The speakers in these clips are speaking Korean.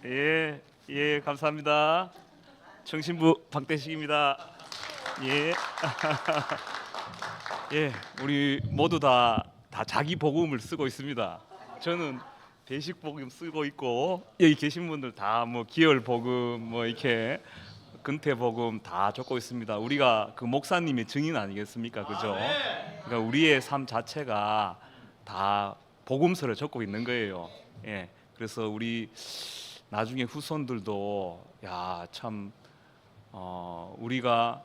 예, 예, 감사합니다. 청신부 박대식입니다. 예, 예, 우리 모두 다 자기 복음을 쓰고 있습니다. 저는 대식 복음 쓰고 있고 여기 계신 분들 다 뭐 기열 복음 뭐 이렇게 근태 복음 다 적고 있습니다. 우리가 그 목사님의 증인 아니겠습니까, 그죠? 그러니까 우리의 삶 자체가 다 복음서를 적고 있는 거예요. 예, 그래서 우리 나중에 후손들도 야 참 우리가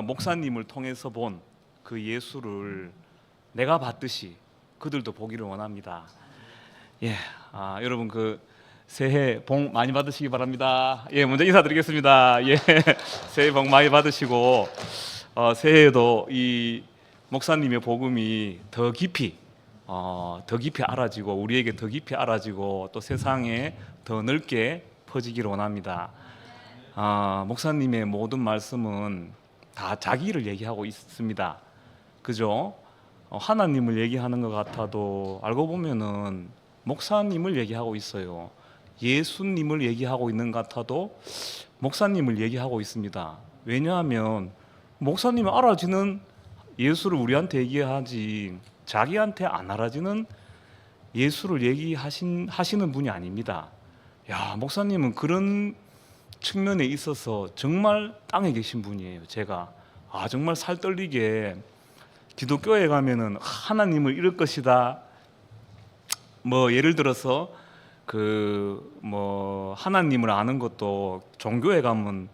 목사님을 통해서 본 그 예수를 내가 봤듯이 그들도 보기를 원합니다. 예, 여러분 그 새해 복 많이 받으시기 바랍니다. 예, 먼저 인사드리겠습니다. 예, 새해 복 많이 받으시고 새해에도 이 목사님의 복음이 더 깊이 알아지고 우리에게 더 깊이 알아지고 또 세상에 더 넓게 퍼지기를 원합니다. 목사님의 모든 말씀은 다 자기를 얘기하고 있습니다. 그죠? 하나님을 얘기하는 것 같아도 알고 보면은 목사님을 얘기하고 있어요. 예수님을 얘기하고 있는 것 같아도 목사님을 얘기하고 있습니다. 왜냐하면 목사님은 알아지는 예수를 우리한테 얘기하지 자기한테 안 알아지는 예수를 하시는 분이 아닙니다. 야, 목사님은 그런 측면에 있어서 정말 땅에 계신 분이에요. 제가 정말 살떨리게 기독교에 가면은 하나님을 잃을 것이다. 뭐 예를 들어서 그 뭐 하나님을 아는 것도 종교에 가면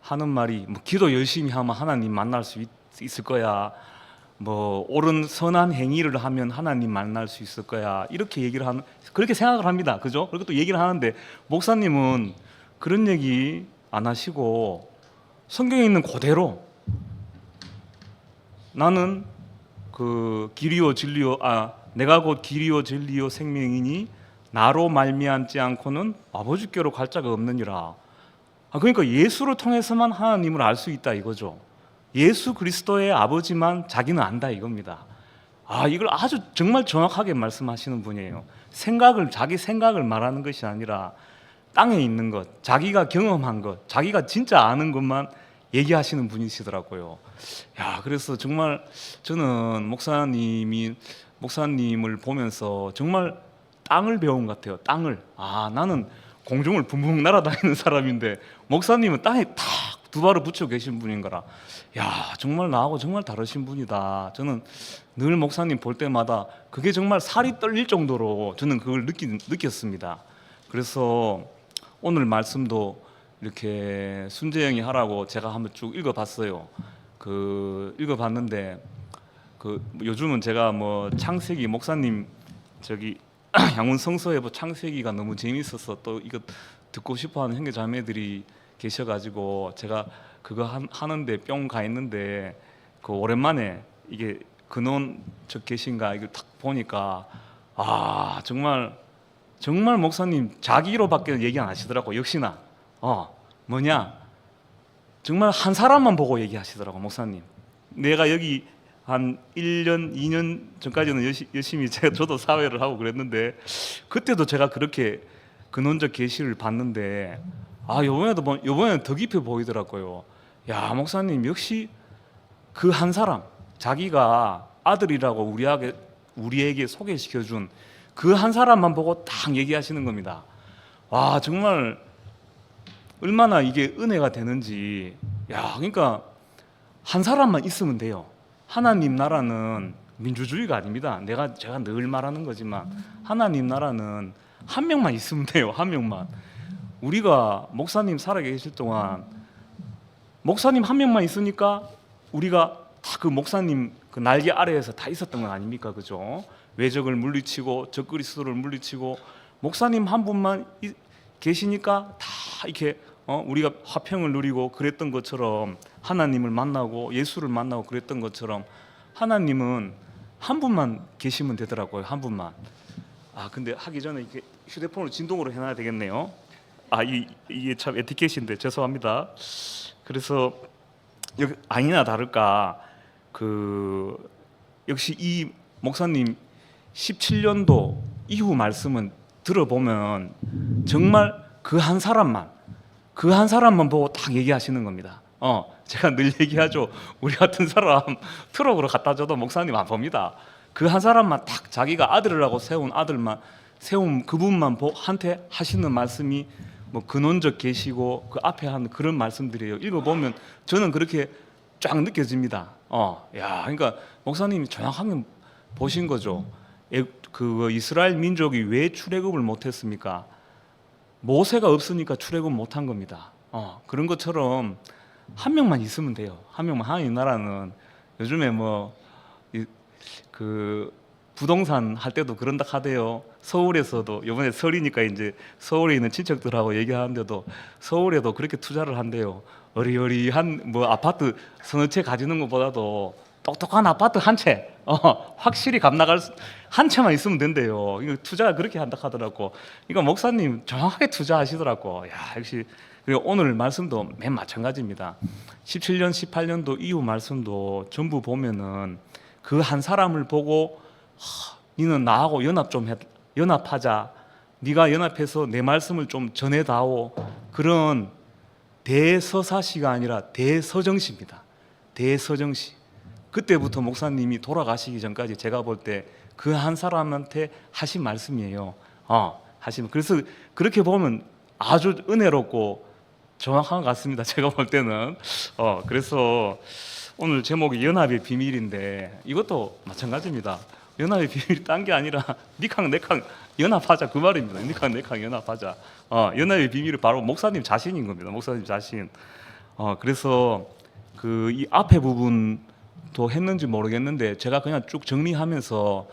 하는 말이 뭐 기도 열심히 하면 하나님 만날 수 있을 거야. 뭐 옳은 선한 행위를 하면 하나님 만날 수 있을 거야. 이렇게 그렇게 생각을 합니다. 그죠? 그리고 또 얘기를 하는데 목사님은 그런 얘기 안 하시고 성경에 있는 그대로 나는 그 길이요 진리요 내가 곧 길이요 진리요 생명이니 나로 말미암지 않고는 아버지께로 갈 자가 없느니라. 그러니까 예수를 통해서만 하나님을 알 수 있다 이거죠. 예수 그리스도의 아버지만 자기는 안다 이겁니다. 이걸 아주 정말 정확하게 말씀하시는 분이에요. 자기 생각을 말하는 것이 아니라 땅에 있는 것, 자기가 경험한 것, 자기가 진짜 아는 것만 얘기하시는 분이시더라고요. 그래서 정말 저는 목사님을 보면서 정말 땅을 배운 것 같아요. 땅을. 나는 공중을 붕붕 날아다니는 사람인데 목사님은 땅에 탁 두 발을 붙여 계신 분인 거라. 정말 나하고 정말 다르신 분이다. 저는 늘 목사님 볼 때마다 그게 정말 살이 떨릴 정도로 저는 그걸 느꼈습니다. 그래서 오늘 말씀도 이렇게 순재영이 하라고 제가 한번 쭉 읽어봤어요. 읽어봤는데 요즘은 제가 뭐 창세기 목사님 양훈 성서예보 창세기가 너무 재밌어서 또 이거 듣고 싶어하는 형제 자매들이 계셔가지고 제가 그거 하는데 뿅 가 있는데 오랜만에 이게 근원 계신가 이거 딱 보니까 정말 목사님 자기로밖에 얘기 안 하시더라고. 역시나 뭐냐 정말 한 사람만 보고 얘기하시더라고. 목사님 내가 여기 한 1년 2년 전까지는 열심히 저도 사회를 하고 그랬는데 그때도 제가 그렇게 근원적 계시를 봤는데 요번에는 더 깊이 보이더라고요. 목사님 역시 그 한 사람 자기가 아들이라고 우리에게 소개시켜준 그 한 사람만 보고 딱 얘기하시는 겁니다. 정말 얼마나 이게 은혜가 되는지. 그러니까 한 사람만 있으면 돼요. 하나님 나라는 민주주의가 아닙니다. 제가 늘 말하는 거지만 하나님 나라는 한 명만 있으면 돼요. 한 명만. 우리가 목사님 살아계실 동안 목사님 한 명만 있으니까 우리가 다 그 목사님 그 날개 아래에서 다 있었던 건 아닙니까? 그죠? 외적을 물리치고 적그리스도를 물리치고 목사님 한 분만 계시니까 다 이렇게 우리가 화평을 누리고 그랬던 것처럼 하나님을 만나고 예수를 만나고 그랬던 것처럼 하나님은 한 분만 계시면 되더라고요. 한 분만. 근데 하기 전에 이렇게 휴대폰을 진동으로 해놔야 되겠네요. 이게 참 에티켓인데 죄송합니다. 그래서 여기 아니나 다를까 역시 이 목사님 17년도 이후 말씀은 들어보면 정말 그 한 사람만 보고 딱 얘기하시는 겁니다. 제가 늘 얘기하죠. 우리 같은 사람 트럭으로 갖다 줘도 목사님 안 봅니다. 그 한 사람만 딱 자기가 아들이라고 세운 그분만 한테 하시는 말씀이 뭐 근원적 계시고 그 앞에 한 그런 말씀들이에요. 읽어보면 저는 그렇게 쫙 느껴집니다. 그러니까 목사님이 정확하게 보신 거죠. 그 이스라엘 민족이 왜 출애굽을 못했습니까? 모세가 없으니까 출애굽 못한 겁니다. 그런 것처럼 한 명만 있으면 돼요. 한 명만. 하나님 나라는 요즘에 그 부동산 할 때도 그런다 하대요. 서울에서도 이번에 설이니까 이제 서울에 있는 친척들하고 얘기하는데도 서울에도 그렇게 투자를 한대요. 어리어리한 아파트 서너 채 가지는 것보다도 똑똑한 아파트 한 채, 확실히 한 채만 있으면 된대요. 이거 투자가 그렇게 한다 하더라고. 그러니까 목사님 정확하게 투자하시더라고. 역시. 그리고 오늘 말씀도 맨 마찬가지입니다. 17년, 18년도 이후 말씀도 전부 보면은 그 한 사람을 보고 니는 나하고 연합하자. 네가 연합해서 내 말씀을 좀 전해다오. 그런 대서사시가 아니라 대서정시입니다. 대서정시. 그때부터 목사님이 돌아가시기 전까지 제가 볼 때 그 한 사람한테 하신 말씀이에요. 그래서 그렇게 보면 아주 은혜롭고 정확한 것 같습니다. 제가 볼 때는. 그래서 오늘 제목이 연합의 비밀인데 이것도 마찬가지입니다. 연합의 비밀이 딴 게 아니라 니캉 내캉 연합하자 그 말입니다. 니캉 내캉 연합하자. 연합의 비밀이 바로 목사님 자신인 겁니다. 목사님 자신. 그래서 그 이 앞에 부분도 했는지 모르겠는데 제가 그냥 쭉 정리하면서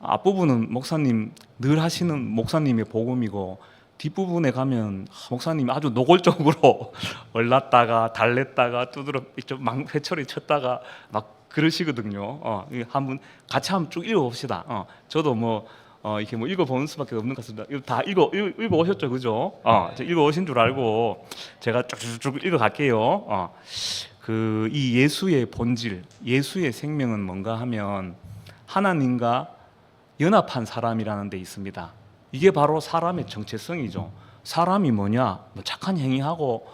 앞부분은 목사님 늘 하시는 목사님의 복음이고 뒷부분에 가면 목사님이 아주 노골적으로 올랐다가 달랬다가 두드러 회초리 쳤다가 막 그러시거든요. 한번 같이 한번 쭉 읽어봅시다. 저도 이렇게 읽어보는 수밖에 없는 것 같습니다. 이거 다 읽어 오셨죠, 그죠? 읽어 오신 줄 알고 제가 쭉쭉 읽어 갈게요. 이 예수의 본질, 예수의 생명은 뭔가 하면 하나님과 연합한 사람이라는 데 있습니다. 이게 바로 사람의 정체성이죠. 사람이 뭐냐? 착한 행위하고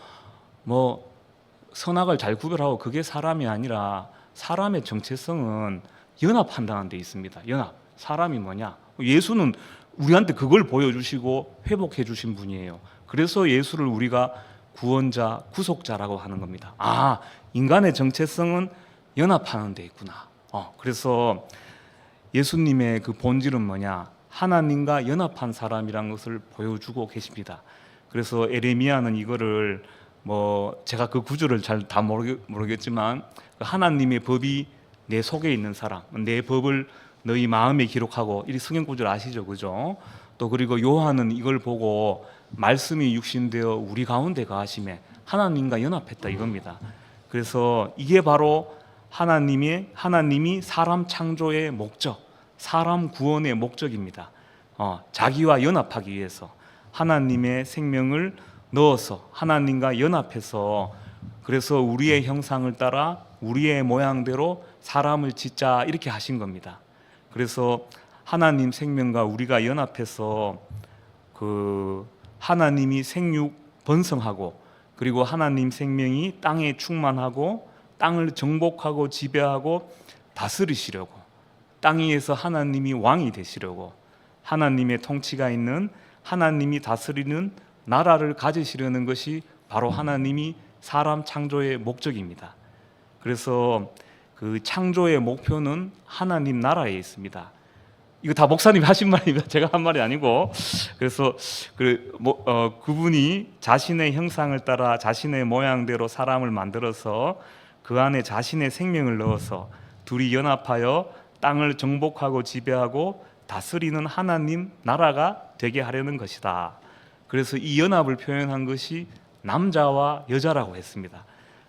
선악을 잘 구별하고 그게 사람이 아니라 사람의 정체성은 연합한다는 데 있습니다. 연합. 사람이 뭐냐? 예수는 우리한테 그걸 보여주시고 회복해 주신 분이에요. 그래서 예수를 우리가 구원자, 구속자라고 하는 겁니다. 인간의 정체성은 연합하는 데 있구나. 그래서 예수님의 그 본질은 뭐냐? 하나님과 연합한 사람이라는 것을 보여주고 계십니다. 그래서 에레미야는 이거를 제가 그 구절을 잘 다 모르겠지만 하나님의 법이 내 속에 있는 사람, 내 법을 너희 마음에 기록하고, 이 성경 구절 아시죠, 그죠? 또 그리고 요한은 이걸 보고 말씀이 육신되어 우리 가운데 거하심에 하나님과 연합했다 이겁니다. 그래서 이게 바로 하나님이 사람 창조의 목적, 사람 구원의 목적입니다. 자기와 연합하기 위해서 하나님의 생명을 넣어서 하나님과 연합해서, 그래서 우리의 형상을 따라 우리의 모양대로 사람을 짓자 이렇게 하신 겁니다. 그래서 하나님 생명과 우리가 연합해서 하나님이 생육 번성하고, 그리고 하나님 생명이 땅에 충만하고 땅을 정복하고 지배하고 다스리시려고, 땅 위에서 하나님이 왕이 되시려고, 하나님의 통치가 있는, 하나님이 다스리는 나라를 가지시려는 것이 바로 하나님이 사람 창조의 목적입니다. 그래서 그 창조의 목표는 하나님 나라에 있습니다. 이거 다 목사님이 하신 말입니다. 제가 한 말이 아니고. 그래서 그분이 자신의 형상을 따라 자신의 모양대로 사람을 만들어서 그 안에 자신의 생명을 넣어서 둘이 연합하여 땅을 정복하고 지배하고 다스리는 하나님 나라가 되게 하려는 것이다. 그래서 이 연합을 표현한 것이 남자와 여자라고 했습니다.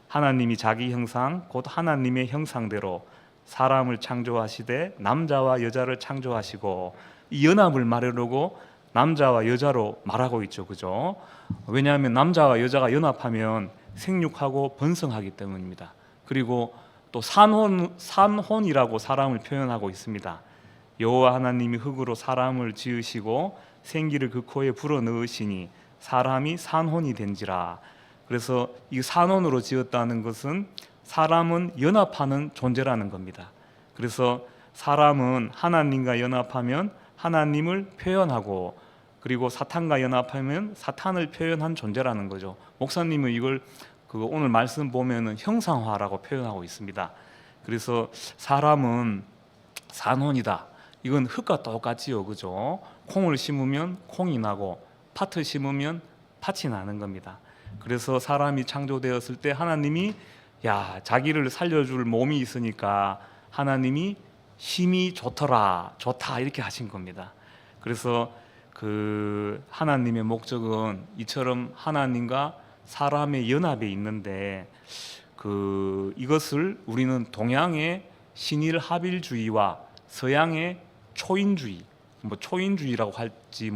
하나님이 자기 형상, 곧 하나님의 형상대로 사람을 창조하시되 남자와 여자를 창조하시고, 이 연합을 말하려고 남자와 여자로 말하고 있죠, 그죠? 왜냐하면 남자와 여자가 연합하면 생육하고 번성하기 때문입니다. 그리고 또 산혼이라고 사람을 표현하고 있습니다. 여호와 하나님이 흙으로 사람을 지으시고 생기를 그 코에 불어 넣으시니 사람이 산혼이 된지라. 그래서 이 산혼으로 지었다는 것은 사람은 연합하는 존재라는 겁니다. 그래서 사람은 하나님과 연합하면 하나님을 표현하고, 그리고 사탄과 연합하면 사탄을 표현한 존재라는 거죠. 목사님은 이걸 오늘 말씀 보면은 형상화라고 표현하고 있습니다. 그래서 사람은 산혼이다. 이건 흙과 똑같지요, 그죠? 콩을 심으면 콩이 나고 팥을 심으면 팥이 나는 겁니다. 그래서 사람이 창조되었을 때 하나님이 자기를 살려줄 몸이 있으니까 하나님이 힘이 좋더라, 좋다 이렇게 하신 겁니다. 그래서 하나님의 목적은 이처럼 하나님과 사람의 연합에 있는데, 이것을 우리는 동양의 신일 합일주의와 서양의 초인주의, 초인주의라고 할지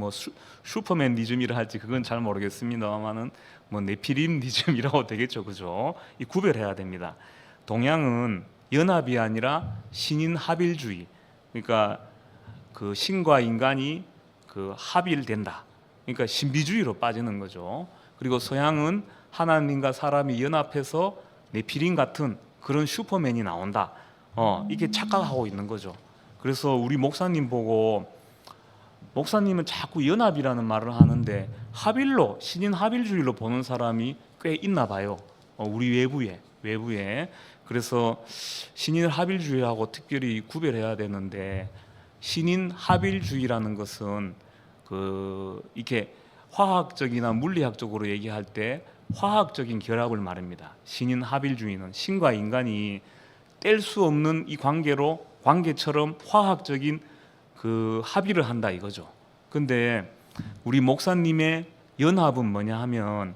슈퍼맨니즘이라 할지 그건 잘 모르겠습니다만은 네피림니즘이라고 되겠죠, 그죠? 이 구별해야 됩니다. 동양은 연합이 아니라 신인 합일주의, 그러니까 신과 인간이 합일된다. 그러니까 신비주의로 빠지는 거죠. 그리고 서양은 하나님과 사람이 연합해서 네피림 같은 그런 슈퍼맨이 나온다. 이게 착각하고 있는 거죠. 그래서 우리 목사님 보고, 목사님은 자꾸 연합이라는 말을 하는데 합일로, 신인 합일주의로 보는 사람이 꽤 있나 봐요. 우리 외부에. 그래서 신인 합일주의하고 특별히 구별해야 되는데, 신인 합일주의라는 것은 이렇게 화학적이나 물리학적으로 얘기할 때 화학적인 결합을 말합니다. 신인 합일주의는 신과 인간이 뗄 수 없는 이 관계처럼 화학적인 합의를 한다 이거죠. 근데 우리 목사님의 연합은 뭐냐 하면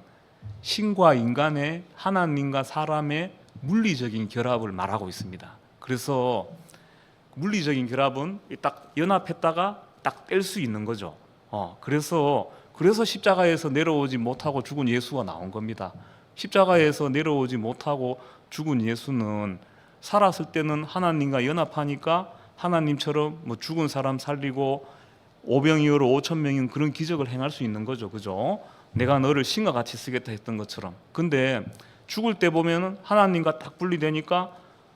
신과 인간의, 하나님과 사람의 물리적인 결합을 말하고 있습니다. 그래서 물리적인 결합은 딱 연합했다가 딱 뗄 수 있는 거죠. 그래서 십자가에서 내려오지 못하고 죽은 예수가 나온 겁니다. 십자가에서 내려오지 못하고 죽은 예수는 살았을 때는 하나님과 연합하니까 하나님처럼 죽은 사람 살리고 오병이어로 5,000명인 그런 기적을 행할 수 있는 거죠, 그죠? 내가 너를 신과 같이 쓰겠다 했던 것처럼. 근데 죽을 때 보면은 하나님과 딱 분리되니까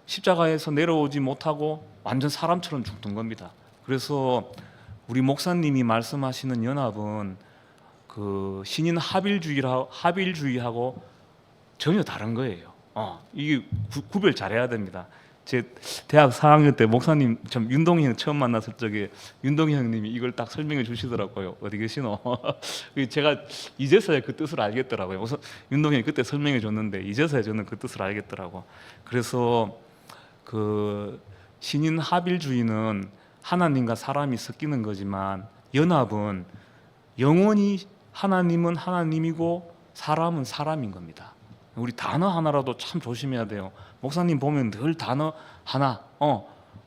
십자가에서 내려오지 못하고 완전 사람처럼 죽던 겁니다. 그래서 우리 목사님이 말씀하시는 연합은 신인 합일주의하고 전혀 다른 거예요. 이게 구별 잘해야 됩니다. 제 대학 4학년 때 목사님 윤동희 형 처음 만났을 적에 윤동희 형님이 이걸 딱 설명해 주시더라고요. 어디 계시노? 제가 이제서야 그 뜻을 알겠더라고요. 윤동희 형이 그때 설명해 줬는데 이제서야 저는 그 뜻을 알겠더라고. 그래서 신인 합일주의는 하나님과 사람이 섞이는 거지만, 연합은 영원히 하나님은 하나님이고 사람은 사람인 겁니다. 우리 단어 하나라도 참 조심해야 돼요. 목사님 보면 늘 단어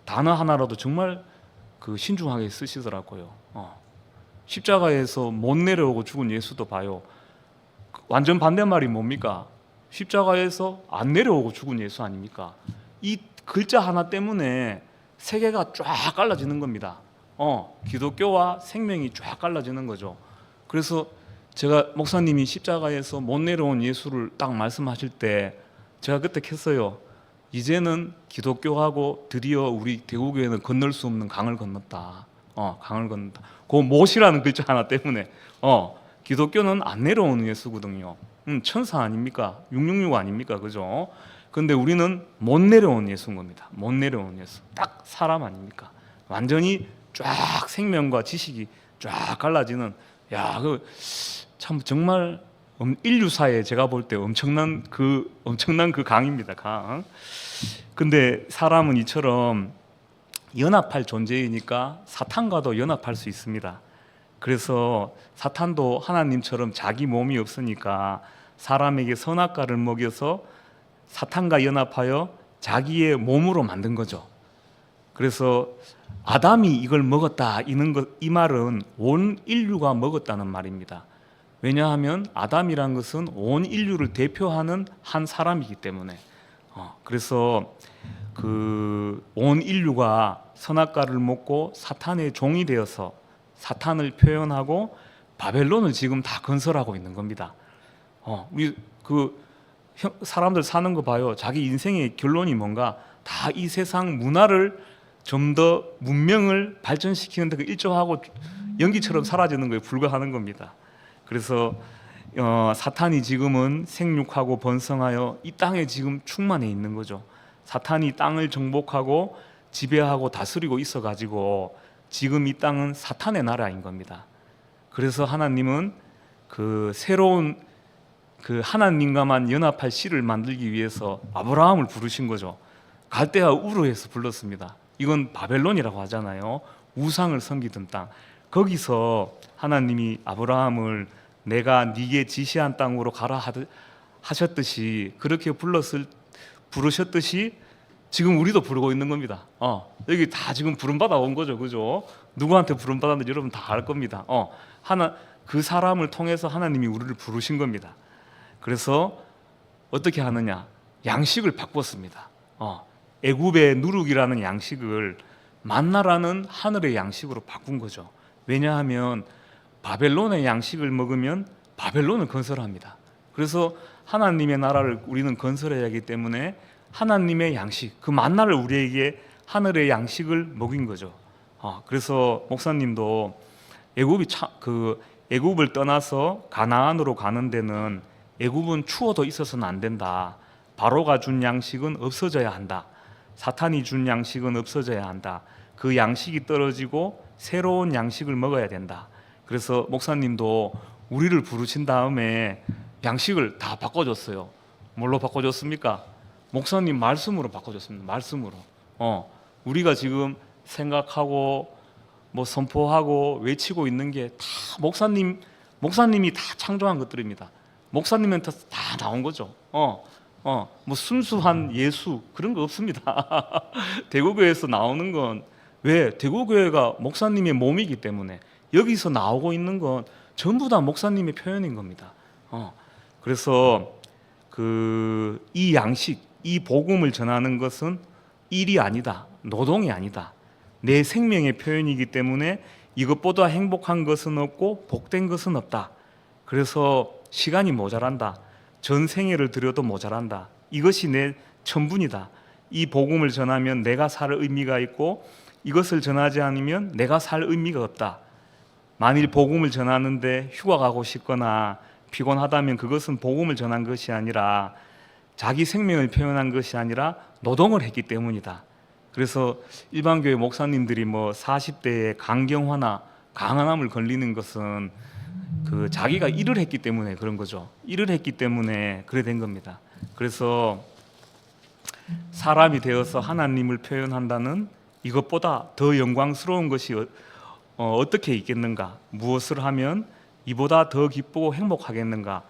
하나라도 정말 신중하게 쓰시더라고요. 십자가에서 못 내려오고 죽은 예수도 봐요. 완전 반대말이 뭡니까? 십자가에서 안 내려오고 죽은 예수 아닙니까? 이 글자 하나 때문에 세계가 쫙 갈라지는 겁니다. 기독교와 생명이 쫙 갈라지는 거죠. 그래서 제가 목사님이 십자가에서 못 내려온 예수를 딱 말씀하실 때 제가 그때 켰어요. 이제는 기독교하고 드디어 우리 대구교회는 건널 수 없는 강을 건넜다. 강을 건넜다. 그 못이라는 글자 하나 때문에 기독교는 안 내려오는 예수거든요. 천사 아닙니까? 666 아닙니까? 그죠? 근데 우리는 못 내려온 예수인 겁니다. 못 내려온 예수. 딱 사람 아닙니까? 완전히 쫙 생명과 지식이 쫙 갈라지는, 참 정말 인류사에 제가 볼 때 엄청난 그 강입니다. 강. 근데 사람은 이처럼 연합할 존재이니까 사탄과도 연합할 수 있습니다. 그래서 사탄도 하나님처럼 자기 몸이 없으니까 사람에게 선악과를 먹여서 사탄과 연합하여 자기의 몸으로 만든 거죠. 그래서 아담이 이걸 먹었다, 이 말은 온 인류가 먹었다는 말입니다. 왜냐하면 아담이란 것은 온 인류를 대표하는 한 사람이기 때문에. 그래서 온 인류가 선악과를 먹고 사탄의 종이 되어서 사탄을 표현하고 바벨론을 지금 다 건설하고 있는 겁니다. 우리 사람들 사는 거 봐요. 자기 인생의 결론이 뭔가 다 이 세상 문화를 좀 더 문명을 발전시키는 데 일조하고 연기처럼 사라지는 거에 불과하는 겁니다. 그래서 사탄이 지금은 생육하고 번성하여 이 땅에 지금 충만해 있는 거죠. 사탄이 땅을 정복하고 지배하고 다스리고 있어가지고 지금 이 땅은 사탄의 나라인 겁니다. 그래서 하나님은 그 새로운 그 하나님과만 연합할 씨를 만들기 위해서 아브라함을 부르신 거죠. 갈대아 우르에서 불렀습니다. 이건 바벨론이라고 하잖아요. 우상을 섬기던 땅. 거기서 하나님이 아브라함을 내가 네게 지시한 땅으로 가라 하셨듯이 그렇게 부르셨듯이 지금 우리도 부르고 있는 겁니다. 여기 다 지금 부름 받아 온 거죠, 그죠? 누구한테 부름 받았는지 여러분 다 알 겁니다. 그 사람을 통해서 하나님이 우리를 부르신 겁니다. 그래서 어떻게 하느냐? 양식을 바꿨습니다. 애굽의 누룩이라는 양식을 만나라는 하늘의 양식으로 바꾼 거죠. 왜냐하면 바벨론의 양식을 먹으면 바벨론을 건설합니다. 그래서 하나님의 나라를 우리는 건설해야 하기 때문에 하나님의 양식, 그 만나를 우리에게 하늘의 양식을 먹인 거죠. 그래서 목사님도 애굽을 떠나서 가나안으로 가는 데는 애굽은 추워도 있어서는 안 된다. 바로가 준 양식은 없어져야 한다. 사탄이 준 양식은 없어져야 한다. 그 양식이 떨어지고 새로운 양식을 먹어야 된다. 그래서 목사님도 우리를 부르신 다음에 양식을 다 바꿔줬어요. 뭘로 바꿔줬습니까? 목사님 말씀으로 바꿔줬습니다. 말씀으로. 우리가 지금 생각하고 뭐 선포하고 외치고 있는 게 다 목사님이 다 창조한 것들입니다. 목사님한테 다 나온 거죠. 뭐 순수한 예수 그런 거 없습니다. 대구교회에서 나오는 건 왜? 대구교회가 목사님의 몸이기 때문에 여기서 나오고 있는 건 전부 다 목사님의 표현인 겁니다. 그래서 이 양식, 이 복음을 전하는 것은 일이 아니다, 노동이 아니다. 내 생명의 표현이기 때문에 이것보다 행복한 것은 없고 복된 것은 없다. 그래서 시간이 모자란다. 전 생애를 들여도 모자란다. 이것이 내 천분이다. 이 복음을 전하면 내가 살 의미가 있고 이것을 전하지 않으면 내가 살 의미가 없다. 만일 복음을 전하는데 휴가 가고 싶거나 피곤하다면 그것은 복음을 전한 것이 아니라 자기 생명을 표현한 것이 아니라 노동을 했기 때문이다. 그래서 일반교회 목사님들이 뭐 40대에 강경화나 강한암을 걸리는 것은 자기가 일을 했기 때문에 그런 거죠. 일을 했기 때문에 그래 된 겁니다. 그래서 사람이 되어서 하나님을 표현한다는 이것보다 더 영광스러운 것이 어떻게 있겠는가? 무엇을 하면 이보다 더 기쁘고 행복하겠는가?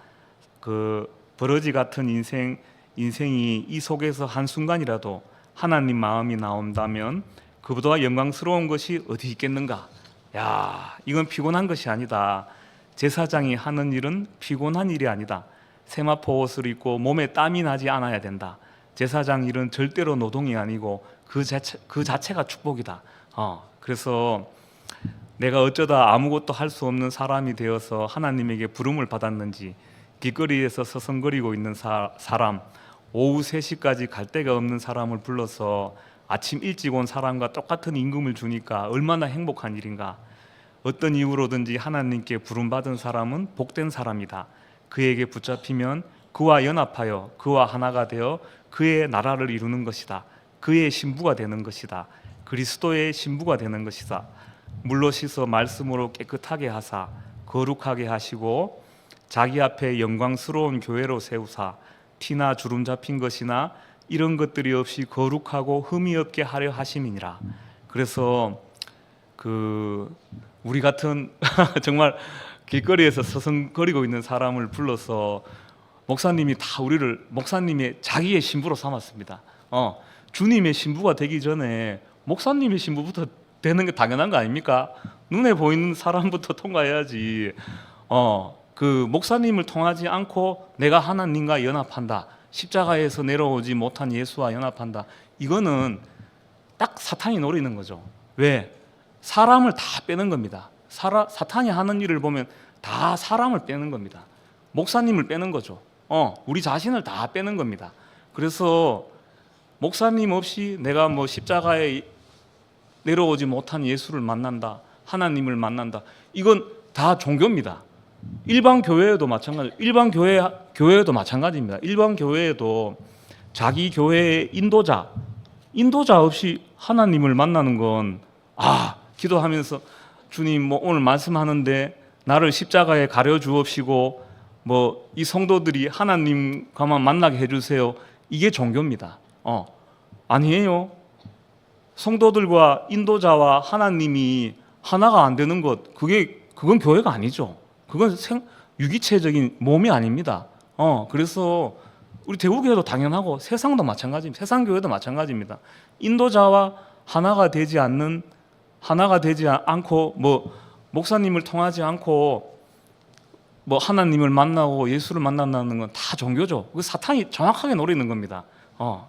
버러지 같은 인생이 이 속에서 한순간이라도 하나님 마음이 나온다면 그보다 영광스러운 것이 어디 있겠는가? 야, 이건 피곤한 것이 아니다. 제사장이 하는 일은 피곤한 일이 아니다. 세마포 옷을 입고 몸에 땀이 나지 않아야 된다. 제사장 일은 절대로 노동이 아니고 그 자체가 축복이다. 그래서 내가 어쩌다 아무것도 할 수 없는 사람이 되어서 하나님에게 부름을 받았는지 길거리에서 서성거리고 있는 사람, 오후 3시까지 갈 데가 없는 사람을 불러서 아침 일찍 온 사람과 똑같은 임금을 주니까 얼마나 행복한 일인가. 어떤 이유로든지 하나님께 부름받은 사람은 복된 사람이다. 그에게 붙잡히면 그와 연합하여 그와 하나가 되어 그의 나라를 이루는 것이다. 그의 신부가 되는 것이다. 그리스도의 신부가 되는 것이다. 물로 씻어 말씀으로 깨끗하게 하사 거룩하게 하시고 자기 앞에 영광스러운 교회로 세우사 티나 주름 잡힌 것이나 이런 것들이 없이 거룩하고 흠이 없게 하려 하심이니라. 그래서 우리 같은 정말 길거리에서 서성거리고 있는 사람을 불러서 목사님이 다 우리를 목사님의 자기의 신부로 삼았습니다. 주님의 신부가 되기 전에 목사님의 신부부터 되는 게 당연한 거 아닙니까? 눈에 보이는 사람부터 통과해야지. 목사님을 통하지 않고 내가 하나님과 연합한다. 십자가에서 내려오지 못한 예수와 연합한다. 이거는 딱 사탄이 노리는 거죠. 왜? 사람을 다 빼는 겁니다. 사탄이 하는 일을 보면 다 사람을 빼는 겁니다. 목사님을 빼는 거죠. 우리 자신을 다 빼는 겁니다. 그래서 목사님 없이 내가 뭐 십자가에 내려오지 못한 예수를 만난다, 하나님을 만난다, 이건 다 종교입니다. 일반 교회에도 마찬가지. 일반 교회에도 마찬가지입니다. 일반 교회에도 자기 교회의 인도자 없이 하나님을 만나는 건 기도하면서 주님 뭐 오늘 말씀하는데 나를 십자가에 가려 주옵시고 뭐 이 성도들이 하나님과만 만나게 해주세요. 이게 종교입니다. 아니에요. 성도들과 인도자와 하나님이 하나가 안 되는 것, 그건 교회가 아니죠. 그건 유기체적인 몸이 아닙니다. 그래서 우리 대구교회도 당연하고 세상도 마찬가지입니다. 세상 교회도 마찬가지입니다. 인도자와 하나가 되지 않고 뭐 목사님을 통하지 않고 뭐 하나님을 만나고 예수를 만난다는 건 다 종교죠. 그 사탄이 정확하게 노리는 겁니다.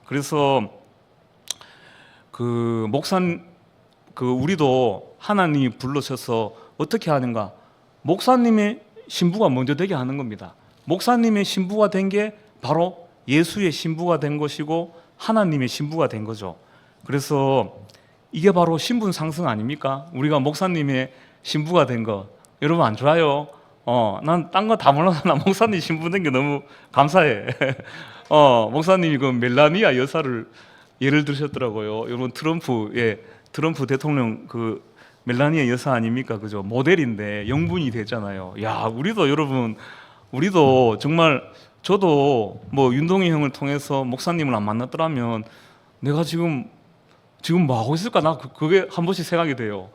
그래서 우리도 하나님이 불러셔서 어떻게 하는가? 목사님의 신부가 먼저 되게 하는 겁니다. 목사님의 신부가 된 게 바로 예수의 신부가 된 것이고 하나님의 신부가 된 거죠. 그래서 이게 바로 신분 상승 아닙니까? 우리가 목사님의 신부가 된 거. 여러분 안 좋아요? 난 딴 거 다 몰라서 나 목사님 신부 된 게 너무 감사해. 목사님이 그 멜라니아 여사를 예를 들으셨더라고요. 여러분 트럼프 대통령 그 멜라니아 여사 아닙니까? 그죠? 모델인데 영분이 됐잖아요. 야, 우리도 정말 저도 뭐 윤동희 형을 통해서 목사님을 안 만났더라면 내가 지금 뭐 하고 있을까? 나 그게 한 번씩 생각이 돼요.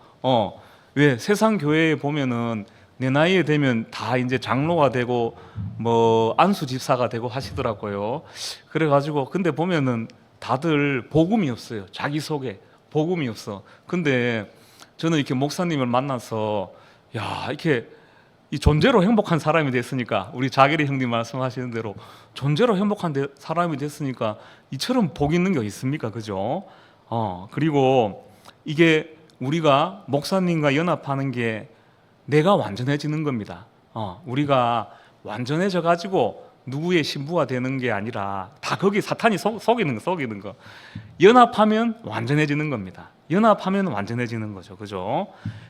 왜 세상 교회에 보면은 내 나이에 되면 다 이제 장로가 되고 뭐 안수 집사가 되고 하시더라고요. 그래가지고 근데 보면은 다들 복음이 없어요. 자기 속에 복음이 없어. 근데 저는 이렇게 목사님을 만나서 이렇게 이 존재로 행복한 사람이 됐으니까, 우리 자결이 형님 말씀하시는 대로 존재로 행복한 사람이 됐으니까 이처럼 복 있는 게 있습니까? 그죠? 그리고 이게 우리가 목사님과 연합하는 게 내가 완전해지는 겁니다. 우리가 완전해져 가지고 누구의 신부가 되는 게 아니라 다 거기 사탄이 속이는 거. 연합하면 완전해지는 겁니다. 연합하면 완전해지는 거죠. 그죠?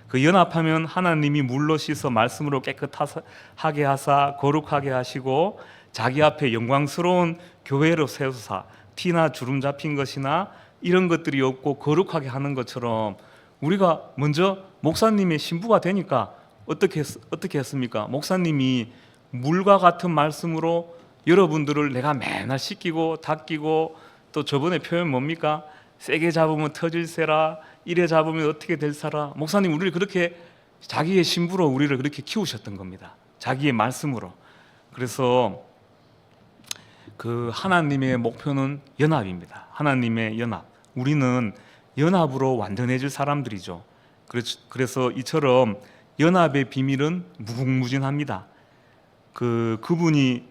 그 연합하면 하나님이 물로 씻어 말씀으로 깨끗하게 하사 거룩하게 하시고 자기 앞에 영광스러운 교회로 세우사 티나 주름 잡힌 것이나 이런 것들이 없고 거룩하게 하는 것처럼 우리가 먼저 목사님의 신부가 되니까 어떻게 했습니까? 목사님이 물과 같은 말씀으로 여러분들을 내가 맨날 씻기고 닦이고, 또 저번에 표현 뭡니까? 세게 잡으면 터질세라, 이래 잡으면 어떻게 될사라. 목사님 우리를 그렇게 자기의 신부로 우리를 그렇게 키우셨던 겁니다. 자기의 말씀으로. 그래서 그 하나님의 목표는 연합입니다. 하나님의 연합. 우리는 연합으로 완전해질 사람들이죠. 그래서 이처럼 연합의 비밀은 무궁무진합니다. 그분이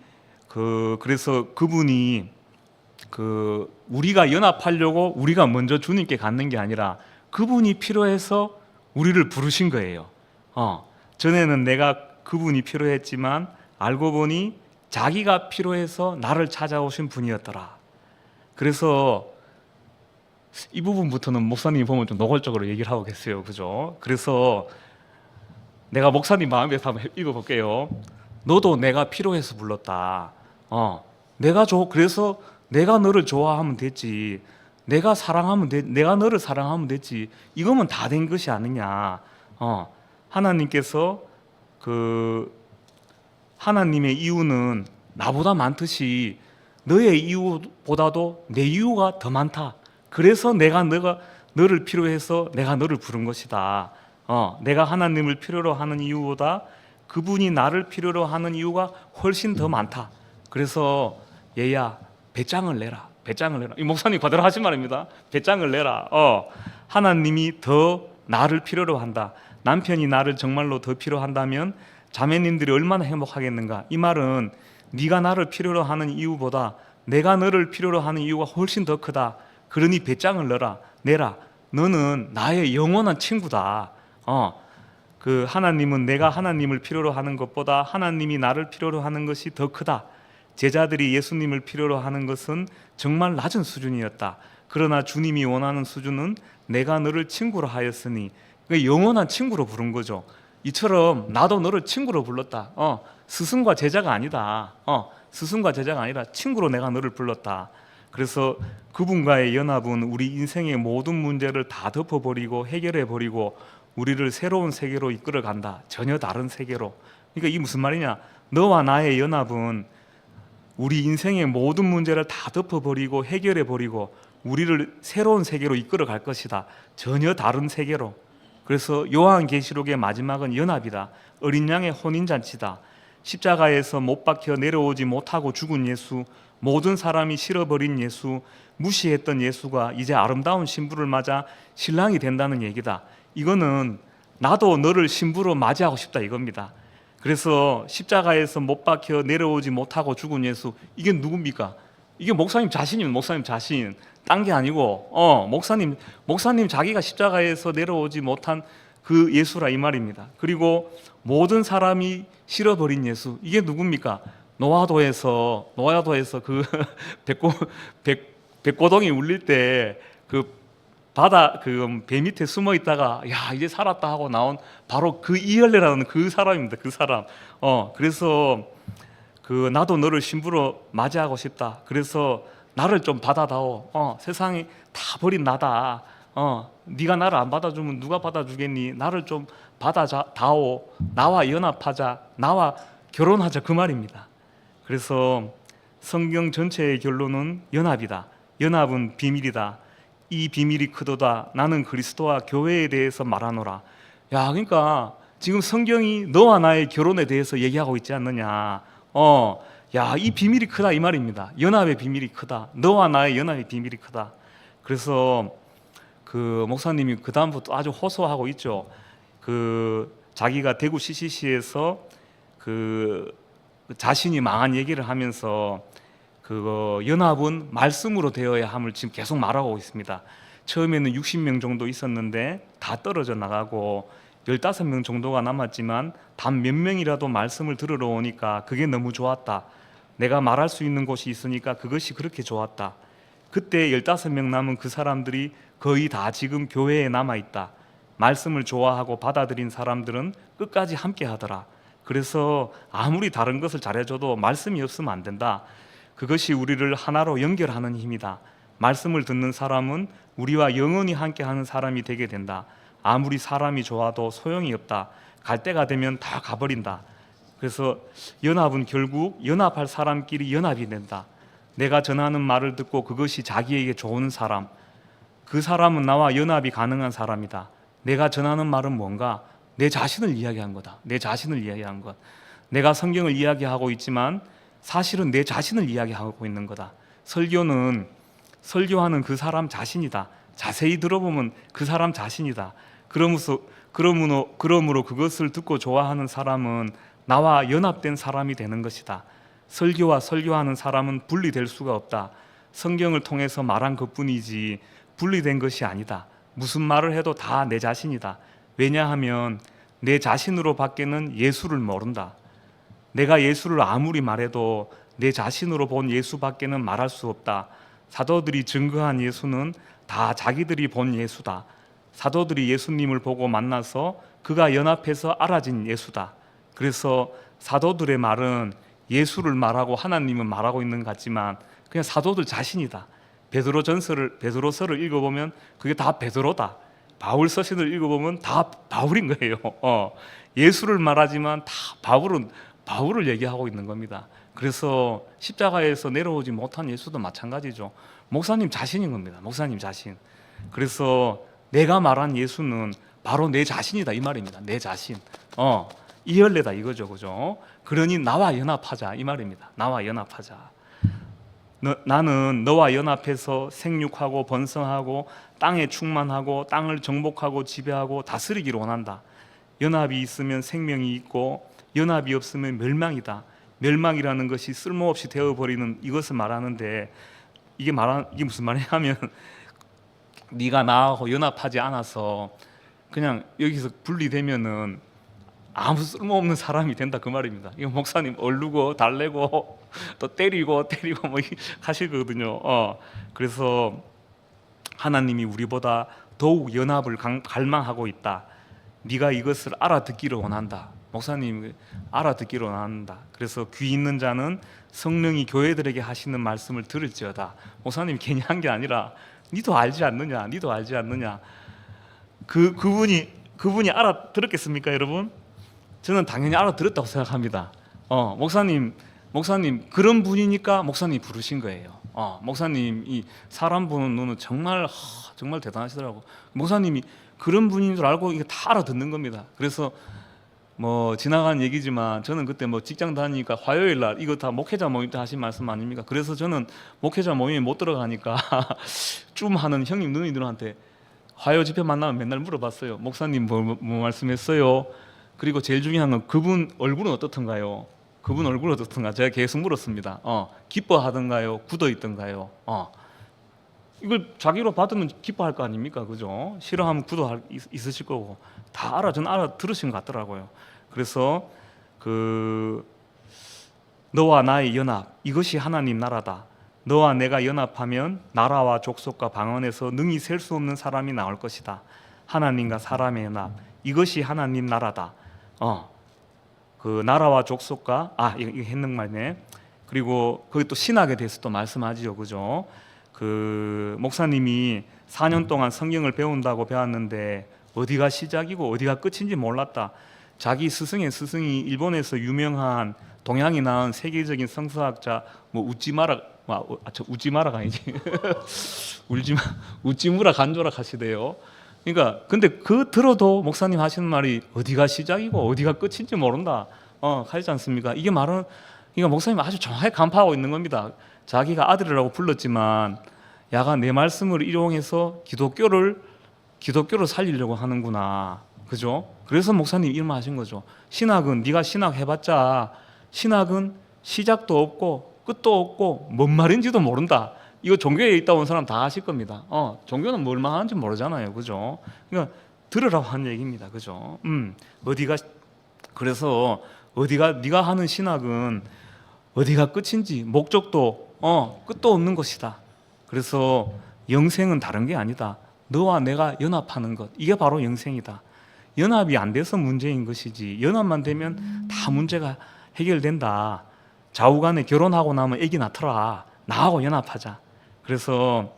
우리가 연합하려고 우리가 먼저 주님께 갔는 게 아니라 그분이 필요해서 우리를 부르신 거예요. 전에는 내가 그분이 필요했지만 알고 보니 자기가 필요해서 나를 찾아오신 분이었더라. 그래서 이 부분부터는 목사님이 보면 좀 노골적으로 얘기를 하고 계세요. 그죠? 그래서 내가 목사님 마음에서 한번 읽어볼게요. 너도 내가 필요해서 불렀다. 그래서 내가 너를 좋아하면 됐지. 내가 너를 사랑하면 됐지. 이거면 다 된 것이 아니냐. 하나님께서 하나님의 이유는 나보다 많듯이 너의 이유보다도 내 이유가 더 많다. 그래서 내가 너를 필요해서 내가 너를 부른 것이다. 내가 하나님을 필요로 하는 이유보다 그분이 나를 필요로 하는 이유가 훨씬 더 많다. 그래서 얘야 배짱을 내라. 이 목사님 그대로 하신 말입니다. 배짱을 내라. 하나님이 더 나를 필요로 한다. 남편이 나를 정말로 더 필요한다면 자매님들이 얼마나 행복하겠는가. 이 말은 네가 나를 필요로 하는 이유보다 내가 너를 필요로 하는 이유가 훨씬 더 크다. 그러니 배짱을 내라. 너는 나의 영원한 친구다. 그 하나님은 내가 하나님을 필요로 하는 것보다 하나님이 나를 필요로 하는 것이 더 크다. 제자들이 예수님을 필요로 하는 것은 정말 낮은 수준이었다. 그러나 주님이 원하는 수준은 내가 너를 친구로 하였으니, 영원한 친구로 부른 거죠. 이처럼 나도 너를 친구로 불렀다. 스승과 제자가 아니다. 스승과 제자가 아니라 친구로 내가 너를 불렀다. 그래서 그분과의 연합은 우리 인생의 모든 문제를 다 덮어버리고 해결해버리고 우리를 새로운 세계로 이끌어간다. 전혀 다른 세계로. 그러니까 이게 무슨 말이냐, 너와 나의 연합은 우리 인생의 모든 문제를 다 덮어버리고 해결해버리고 우리를 새로운 세계로 이끌어갈 것이다. 전혀 다른 세계로. 그래서 요한계시록의 마지막은 연합이다. 어린 양의 혼인잔치다. 십자가에서 못 박혀 내려오지 못하고 죽은 예수, 모든 사람이 싫어버린 예수, 무시했던 예수가 이제 아름다운 신부를 맞아 신랑이 된다는 얘기다. 이거는 나도 너를 신부로 맞이하고 싶다 이겁니다. 그래서 십자가에서 못 박혀 내려오지 못하고 죽은 예수, 이게 누굽니까? 이게 목사님 자신이면 목사님 자신, 딴 게 아니고 목사님 자기가 십자가에서 내려오지 못한 그 예수라 이 말입니다. 그리고 모든 사람이 싫어버린 예수, 이게 누굽니까? 노아도에서 그 백고동이 울릴 때 그 바다 그 배 밑에 숨어 있다가 야 이제 살았다 하고 나온 바로 그 이열레라는 그 사람입니다. 그 사람. 그래서 그 나도 너를 신부로 맞이하고 싶다. 그래서 나를 좀 받아다오. 세상이 다 버린 나다. 네가 나를 안 받아주면 누가 받아주겠니? 나를 좀 받아다오. 나와 연합하자. 나와 결혼하자. 그 말입니다. 그래서 성경 전체의 결론은 연합이다. 연합은 비밀이다. 이 비밀이 크도다. 나는 그리스도와 교회에 대해서 말하노라. 야, 그러니까 지금 성경이 너와 나의 결혼에 대해서 얘기하고 있지 않느냐. 야, 이 비밀이 크다 이 말입니다. 연합의 비밀이 크다. 너와 나의 연합의 비밀이 크다. 그래서 그 목사님이 그 다음부터 아주 호소하고 있죠. 그 자기가 대구 CCC에서 그 자신이 망한 얘기를 하면서 그 연합은 말씀으로 되어야 함을 지금 계속 말하고 있습니다. 처음에는 60명 정도 있었는데 다 떨어져 나가고 15명 정도가 남았지만 단 몇 명이라도 말씀을 들으러 오니까 그게 너무 좋았다. 내가 말할 수 있는 곳이 있으니까 그것이 그렇게 좋았다. 그때 15명 남은 그 사람들이 거의 다 지금 교회에 남아있다. 말씀을 좋아하고 받아들인 사람들은 끝까지 함께 하더라. 그래서 아무리 다른 것을 잘해줘도 말씀이 없으면 안 된다. 그것이 우리를 하나로 연결하는 힘이다. 말씀을 듣는 사람은 우리와 영원히 함께하는 사람이 되게 된다. 아무리 사람이 좋아도 소용이 없다. 갈 때가 되면 다 가버린다. 그래서 연합은 결국 연합할 사람끼리 연합이 된다. 내가 전하는 말을 듣고 그것이 자기에게 좋은 사람, 그 사람은 나와 연합이 가능한 사람이다. 내가 전하는 말은 뭔가? 내 자신을 이야기한 거다. 내 자신을 이야기한 것. 내가 성경을 이야기하고 있지만 사실은 내 자신을 이야기하고 있는 거다. 설교는 설교하는 그 사람 자신이다. 자세히 들어보면 그 사람 자신이다. 그러므로 그것을 듣고 좋아하는 사람은 나와 연합된 사람이 되는 것이다. 설교와 설교하는 사람은 분리될 수가 없다. 성경을 통해서 말한 것뿐이지 분리된 것이 아니다. 무슨 말을 해도 다 내 자신이다. 왜냐하면 내 자신으로 밖에는 예수를 모른다. 내가 예수를 아무리 말해도 내 자신으로 본 예수밖에는 말할 수 없다. 사도들이 증거한 예수는 다 자기들이 본 예수다. 사도들이 예수님을 보고 만나서 그가 연합해서 알아진 예수다. 그래서 사도들의 말은 예수를 말하고 하나님은 말하고 있는 것 같지만 그냥 사도들 자신이다. 베드로서를 읽어보면 그게 다 베드로다. 바울 서신을 읽어보면 다 바울인 거예요. 예수를 말하지만 다 바울을 얘기하고 있는 겁니다. 그래서 십자가에서 내려오지 못한 예수도 마찬가지죠. 목사님 자신인 겁니다. 목사님 자신. 그래서 내가 말한 예수는 바로 내 자신이다 이 말입니다. 내 자신. 이열레다 이거죠, 그죠? 그러니 나와 연합하자 이 말입니다. 나와 연합하자. 나는 너와 연합해서 생육하고 번성하고 땅에 충만하고 땅을 정복하고 지배하고 다스리기를 원한다. 연합이 있으면 생명이 있고 연합이 없으면 멸망이다. 멸망이라는 것이 쓸모없이 되어버리는 이것을 말하는데 이게 무슨 말이냐면 네가 나하고 연합하지 않아서 그냥 여기서 분리되면은 아무 쓸모없는 사람이 된다 그 말입니다. 이거 목사님 얼르고 달래고 또 때리고 뭐 하실 거거든요. 그래서 하나님이 우리보다 더욱 연합을 갈망하고 있다. 네가 이것을 알아듣기를 원한다. 목사님 알아듣기를 원한다. 그래서 귀 있는 자는 성령이 교회들에게 하시는 말씀을 들을지어다. 목사님이 괜히 한 게 아니라 니도 알지 않느냐, 니도 알지 않느냐. 그분이 알아들었겠습니까, 여러분? 저는 당연히 알아들었다고 생각합니다. 목사님 그런 분이니까 목사님 부르신 거예요. 목사님이 사람 보는 눈은 정말 대단하시더라고. 목사님이 그런 분인 줄 알고 이게 다 알아듣는 겁니다. 그래서 뭐 지나간 얘기지만 저는 그때 뭐 직장 다니니까 화요일 날 이거 다 목회자 모임 때 하신 말씀 아닙니까? 그래서 저는 목회자 모임에 못 들어가니까 좀 하는 형님 누님들한테 화요 집회 만나면 맨날 물어봤어요. 목사님 뭐 말씀했어요? 그리고 제일 중요한 건 그분 얼굴은 어떻던가요? 그분 얼굴은 어떻던가 제가 계속 물었습니다. 기뻐하던가요? 굳어있던가요? 이걸 자기로 받으면 기뻐할 거 아닙니까? 그죠? 싫어하면 굳어 있으실 거고 다 저는 알아들으신 것 같더라고요. 그래서 너와 나의 연합 이것이 하나님 나라다. 너와 내가 연합하면 나라와 족속과 방언에서 능히 셀 수 없는 사람이 나올 것이다. 하나님과 사람의 연합 이것이 하나님 나라다. 그 나라와 족속과 이거 했는 말이네. 그리고 거기 또 신학에 대해서도 말씀하지요, 그죠? 그 목사님이 4년 동안 성경을 배운다고 배웠는데 어디가 시작이고 어디가 끝인지 몰랐다. 자기 스승이 일본에서 유명한 동양이 낳은 세계적인 성서학자 뭐 우찌마라가 아니지 우찌무라 간조라 하시대요. 그러니까 근데 들어도 목사님 하시는 말이 어디가 시작이고 어디가 끝인지 모른다. 하지 않습니까? 이게 말은 그러니까 목사님 아주 정확하게 간파하고 있는 겁니다. 자기가 아들이라고 불렀지만 야가 내 말씀을 이용해서 기독교를 살리려고 하는구나. 그죠? 그래서 목사님 이런 말 하신 거죠. 신학은 네가 신학 해봤자 신학은 시작도 없고 끝도 없고 뭔 말인지도 모른다. 이거 종교에 있다 온 사람 다 아실 겁니다. 종교는 뭘 말하는지 모르잖아요. 그죠? 그러니까 들으라고 하는 얘기입니다. 그죠? 그래서 네가 하는 신학은 어디가 끝인지 목적도 끝도 없는 것이다. 그래서 영생은 다른 게 아니다. 너와 내가 연합하는 것 이게 바로 영생이다. 연합이 안 돼서 문제인 것이지 연합만 되면 다 문제가 해결된다. 좌우간에 결혼하고 나면 애기 낳더라. 나하고 연합하자. 그래서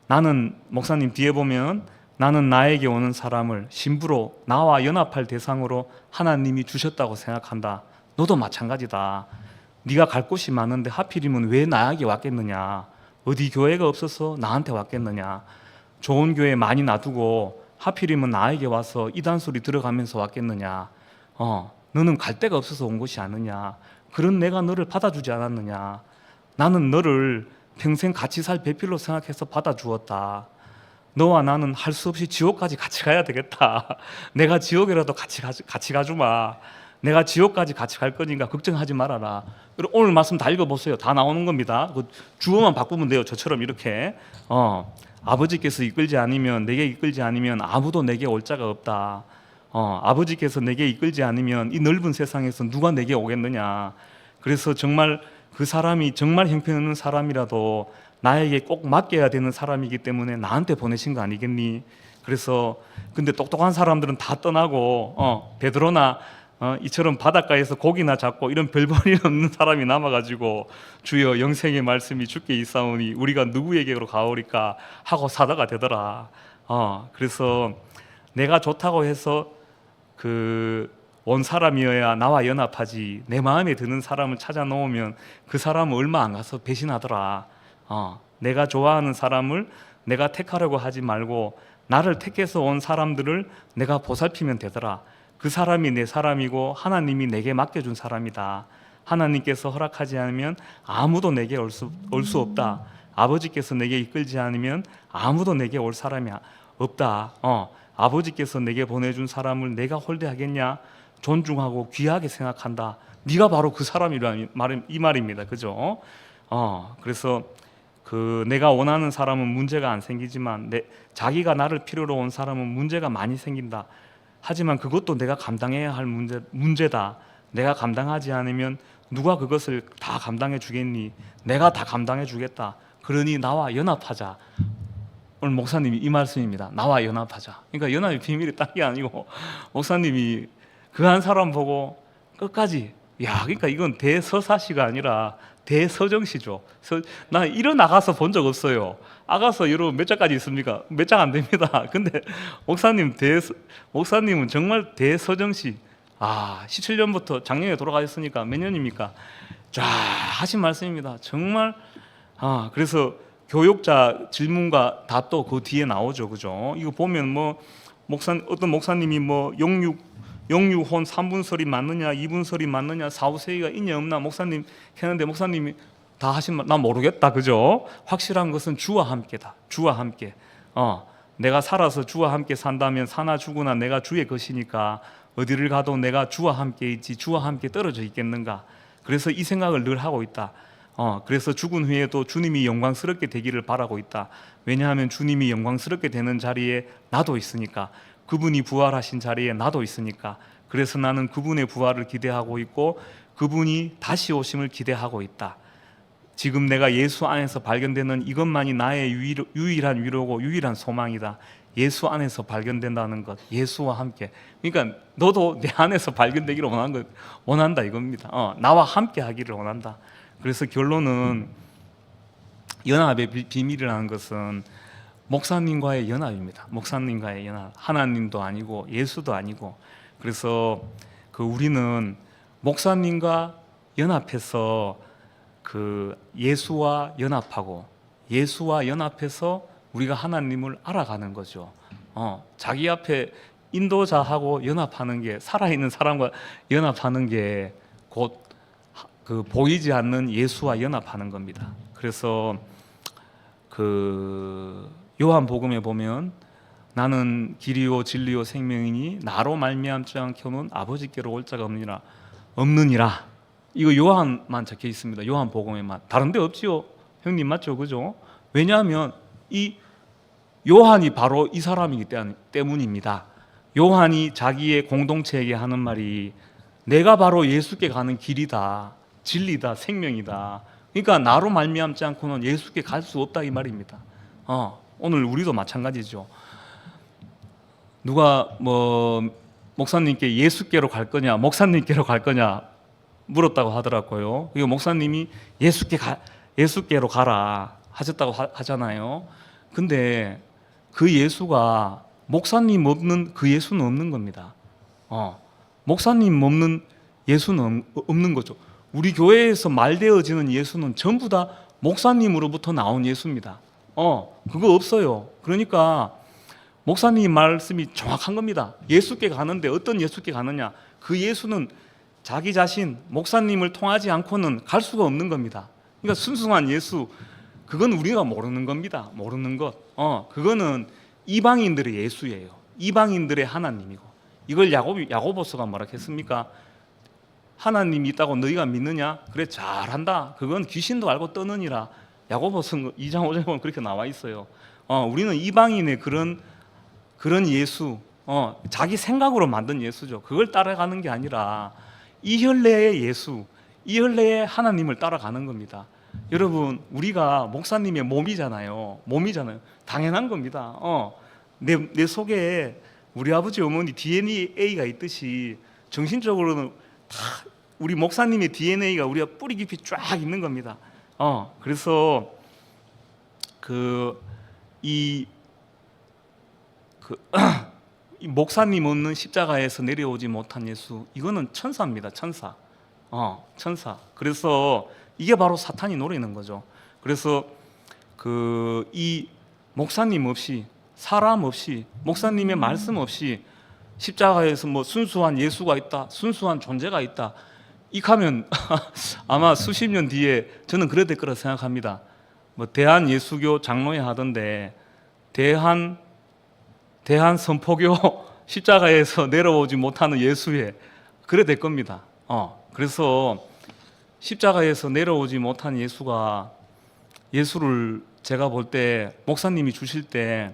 나는 목사님 뒤에 보면 나는 나에게 오는 사람을 신부로 나와 연합할 대상으로 하나님이 주셨다고 생각한다. 너도 마찬가지다. 네가 갈 곳이 많은데 하필이면 왜 나에게 왔겠느냐. 어디 교회가 없어서 나한테 왔겠느냐. 좋은 교회 많이 놔두고 하필이면 나에게 와서 이단소리 들어가면서 왔겠느냐. 너는 갈 데가 없어서 온 것이 아니냐. 그런 내가 너를 받아주지 않았느냐. 나는 너를 평생 같이 살 배필로 생각해서 받아주었다. 너와 나는 할 수 없이 지옥까지 같이 가야 되겠다. 내가 지옥이라도 같이 가주마. 내가 지옥까지 같이 갈 거니까 걱정하지 말아라. 오늘 말씀 다 읽어보세요. 다 나오는 겁니다. 주어만 바꾸면 돼요. 저처럼 이렇게 아버지께서 내게 이끌지 않으면 아무도 내게 올 자가 없다. 아버지께서 내게 이끌지 않으면 이 넓은 세상에서 누가 내게 오겠느냐. 그래서 정말 그 사람이 정말 형편없는 사람이라도 나에게 꼭 맡겨야 되는 사람이기 때문에 나한테 보내신 거 아니겠니? 그래서 근데 똑똑한 사람들은 다 떠나고 베드로나 이처럼 바닷가에서 고기나 잡고 이런 별볼일 없는 사람이 남아가지고 주여 영생의 말씀이 주께 있사오니 우리가 누구에게로 가오리까 하고 사다가 되더라. 그래서 내가 좋다고 해서 온 사람이어야 나와 연합하지. 내 마음에 드는 사람을 찾아 놓으면 그 사람은 얼마 안 가서 배신하더라. 내가 좋아하는 사람을 내가 택하려고 하지 말고 나를 택해서 온 사람들을 내가 보살피면 되더라. 그 사람이 내 사람이고 하나님이 내게 맡겨준 사람이다. 하나님께서 허락하지 않으면 아무도 내게 올 수 없다. 아버지께서 내게 이끌지 않으면 아무도 내게 올 사람이 없다. 아버지께서 내게 보내준 사람을 내가 홀대하겠냐? 존중하고 귀하게 생각한다. 네가 바로 그 사람이라는 이 말입니다. 그죠? 그래서 내가 원하는 사람은 문제가 안 생기지만 자기가 나를 필요로 온 사람은 문제가 많이 생긴다. 하지만 그것도 내가 감당해야 할 문제다. 내가 감당하지 않으면 누가 그것을 다 감당해 주겠니? 내가 다 감당해 주겠다. 그러니 나와 연합하자. 오늘 목사님이 이 말씀입니다. 나와 연합하자. 그러니까 연합의 비밀이 딴 게 아니고 목사님이 그 한 사람 보고 끝까지, 그러니까 이건 대서사시가 아니라 대서정시죠. 나 일어나가서 본 적 없어요. 아가서 여러분 몇 장까지 있습니까? 몇 장 안 됩니다. 근데 목사님은 정말 대서정시. 17년부터 작년에 돌아가셨으니까 몇 년입니까? 자, 하신 말씀입니다. 정말. 그래서 교육자 질문과 답도 그 뒤에 나오죠, 그죠? 이거 보면 뭐 어떤 목사님이 뭐 영유혼 3분설이 맞느냐, 2분설이 맞느냐, 4, 5세기가 있냐 없나 목사님 했는데 목사님이 다 하신 말, 나 모르겠다, 그죠? 확실한 것은 주와 함께다. 주와 함께. 내가 살아서 주와 함께 산다면 사나 죽으나 내가 주의 것이니까 어디를 가도 내가 주와 함께 있지 주와 함께 떨어져 있겠는가. 그래서 이 생각을 늘 하고 있다. 그래서 죽은 후에도 주님이 영광스럽게 되기를 바라고 있다. 왜냐하면 주님이 영광스럽게 되는 자리에 나도 있으니까. 그분이 부활하신 자리에 나도 있으니까. 그래서 나는 그분의 부활을 기대하고 있고 그분이 다시 오심을 기대하고 있다. 지금 내가 예수 안에서 발견되는 이것만이 나의 유일한 위로고 유일한 소망이다. 예수 안에서 발견된다는 것, 예수와 함께. 그러니까 너도 내 안에서 발견되기를 원한다 이겁니다. 나와 함께 하기를 원한다. 그래서 결론은 연합의 비밀이라는 것은 목사님과의 연합입니다. 목사님과의 연합. 하나님도 아니고 예수도 아니고. 그래서 우리는 목사님과 연합해서 예수와 연합하고 예수와 연합해서 우리가 하나님을 알아가는 거죠. 자기 앞에 인도자하고 연합하는 게, 살아있는 사람과 연합하는 게 곧 보이지 않는 예수와 연합하는 겁니다. 그래서 요한복음에 보면 나는 길이요 진리요 생명이니 나로 말미암지 않고는 아버지께로 올 자가 없느니라. 이거 요한만 적혀 있습니다. 요한복음에만. 다른 데 없지요. 형님 맞죠? 그죠? 왜냐하면 이 요한이 바로 이 사람이기 때문입니다. 요한이 자기의 공동체에게 하는 말이 내가 바로 예수께 가는 길이다, 진리다, 생명이다. 그러니까 나로 말미암지 않고는 예수께 갈 수 없다 이 말입니다. 오늘 우리도 마찬가지죠. 누가 목사님께 예수께로 갈 거냐, 목사님께로 갈 거냐 물었다고 하더라고요. 그리고 목사님이 예수께로 가라 하셨다고 하잖아요. 근데 그 예수가 목사님 없는 그 예수는 없는 겁니다. 목사님 없는 예수는 없는 거죠. 우리 교회에서 말되어지는 예수는 전부 다 목사님으로부터 나온 예수입니다. 그거 없어요. 그러니까 목사님 말씀이 정확한 겁니다. 예수께 가는데 어떤 예수께 가느냐? 그 예수는 자기 자신 목사님을 통하지 않고는 갈 수가 없는 겁니다. 그러니까 순수한 예수, 그건 우리가 모르는 겁니다. 모르는 것. 그거는 이방인들의 예수예요. 이방인들의 하나님이고. 이걸 야고보서가 뭐라 했습니까? 하나님이 있다고 너희가 믿느냐? 그래 잘한다. 그건 귀신도 알고 떠느니라. 야고보서 2장 5장에 보면 그렇게 나와 있어요. 우리는 이방인의 그런 예수, 자기 생각으로 만든 예수죠. 그걸 따라가는 게 아니라 이혈례의 예수, 이혈례의 하나님을 따라가는 겁니다. 여러분, 우리가 목사님의 몸이잖아요. 당연한 겁니다. 내 속에 우리 아버지 어머니 DNA가 있듯이 정신적으로는 다 우리 목사님의 DNA가 우리가 뿌리 깊이 쫙 있는 겁니다. 그래서 이 목사님 없는 십자가에서 내려오지 못한 예수, 이거는 천사입니다. 천사. 그래서 이게 바로 사탄이 노리는 거죠. 그래서 이 목사님 없이, 사람 없이, 목사님의 말씀 없이 십자가에서 순수한 예수가 있다, 순수한 존재가 있다, 이하면 아마 수십 년 뒤에 저는 그래야 될 거라 생각합니다. 대한 예수교 장로회 하던데 대한 선포교 십자가에서 내려오지 못하는 예수회, 그래 될 겁니다. 그래서 십자가에서 내려오지 못한 예수를 제가 볼 때 목사님이 주실 때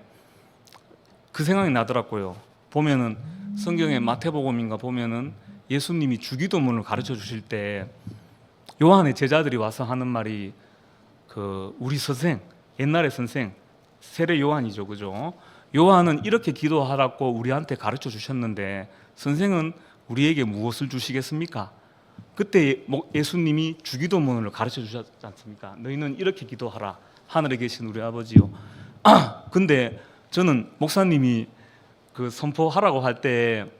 그 생각이 나더라고요. 보면은 성경의 마태복음인가 보면은 예수님이 주기도문을 가르쳐 주실 때 요한의 제자들이 와서 하는 말이 그 우리 선생, 옛날의 선생 세례 요한이죠, 그죠? 요한은 이렇게 기도하라고 우리한테 가르쳐 주셨는데 선생은 우리에게 무엇을 주시겠습니까? 그때 예수님이 주기도문을 가르쳐 주셨지 않습니까? 너희는 이렇게 기도하라. 하늘에 계신 우리 아버지요. 근데 저는 목사님이 그 선포하라고 할 때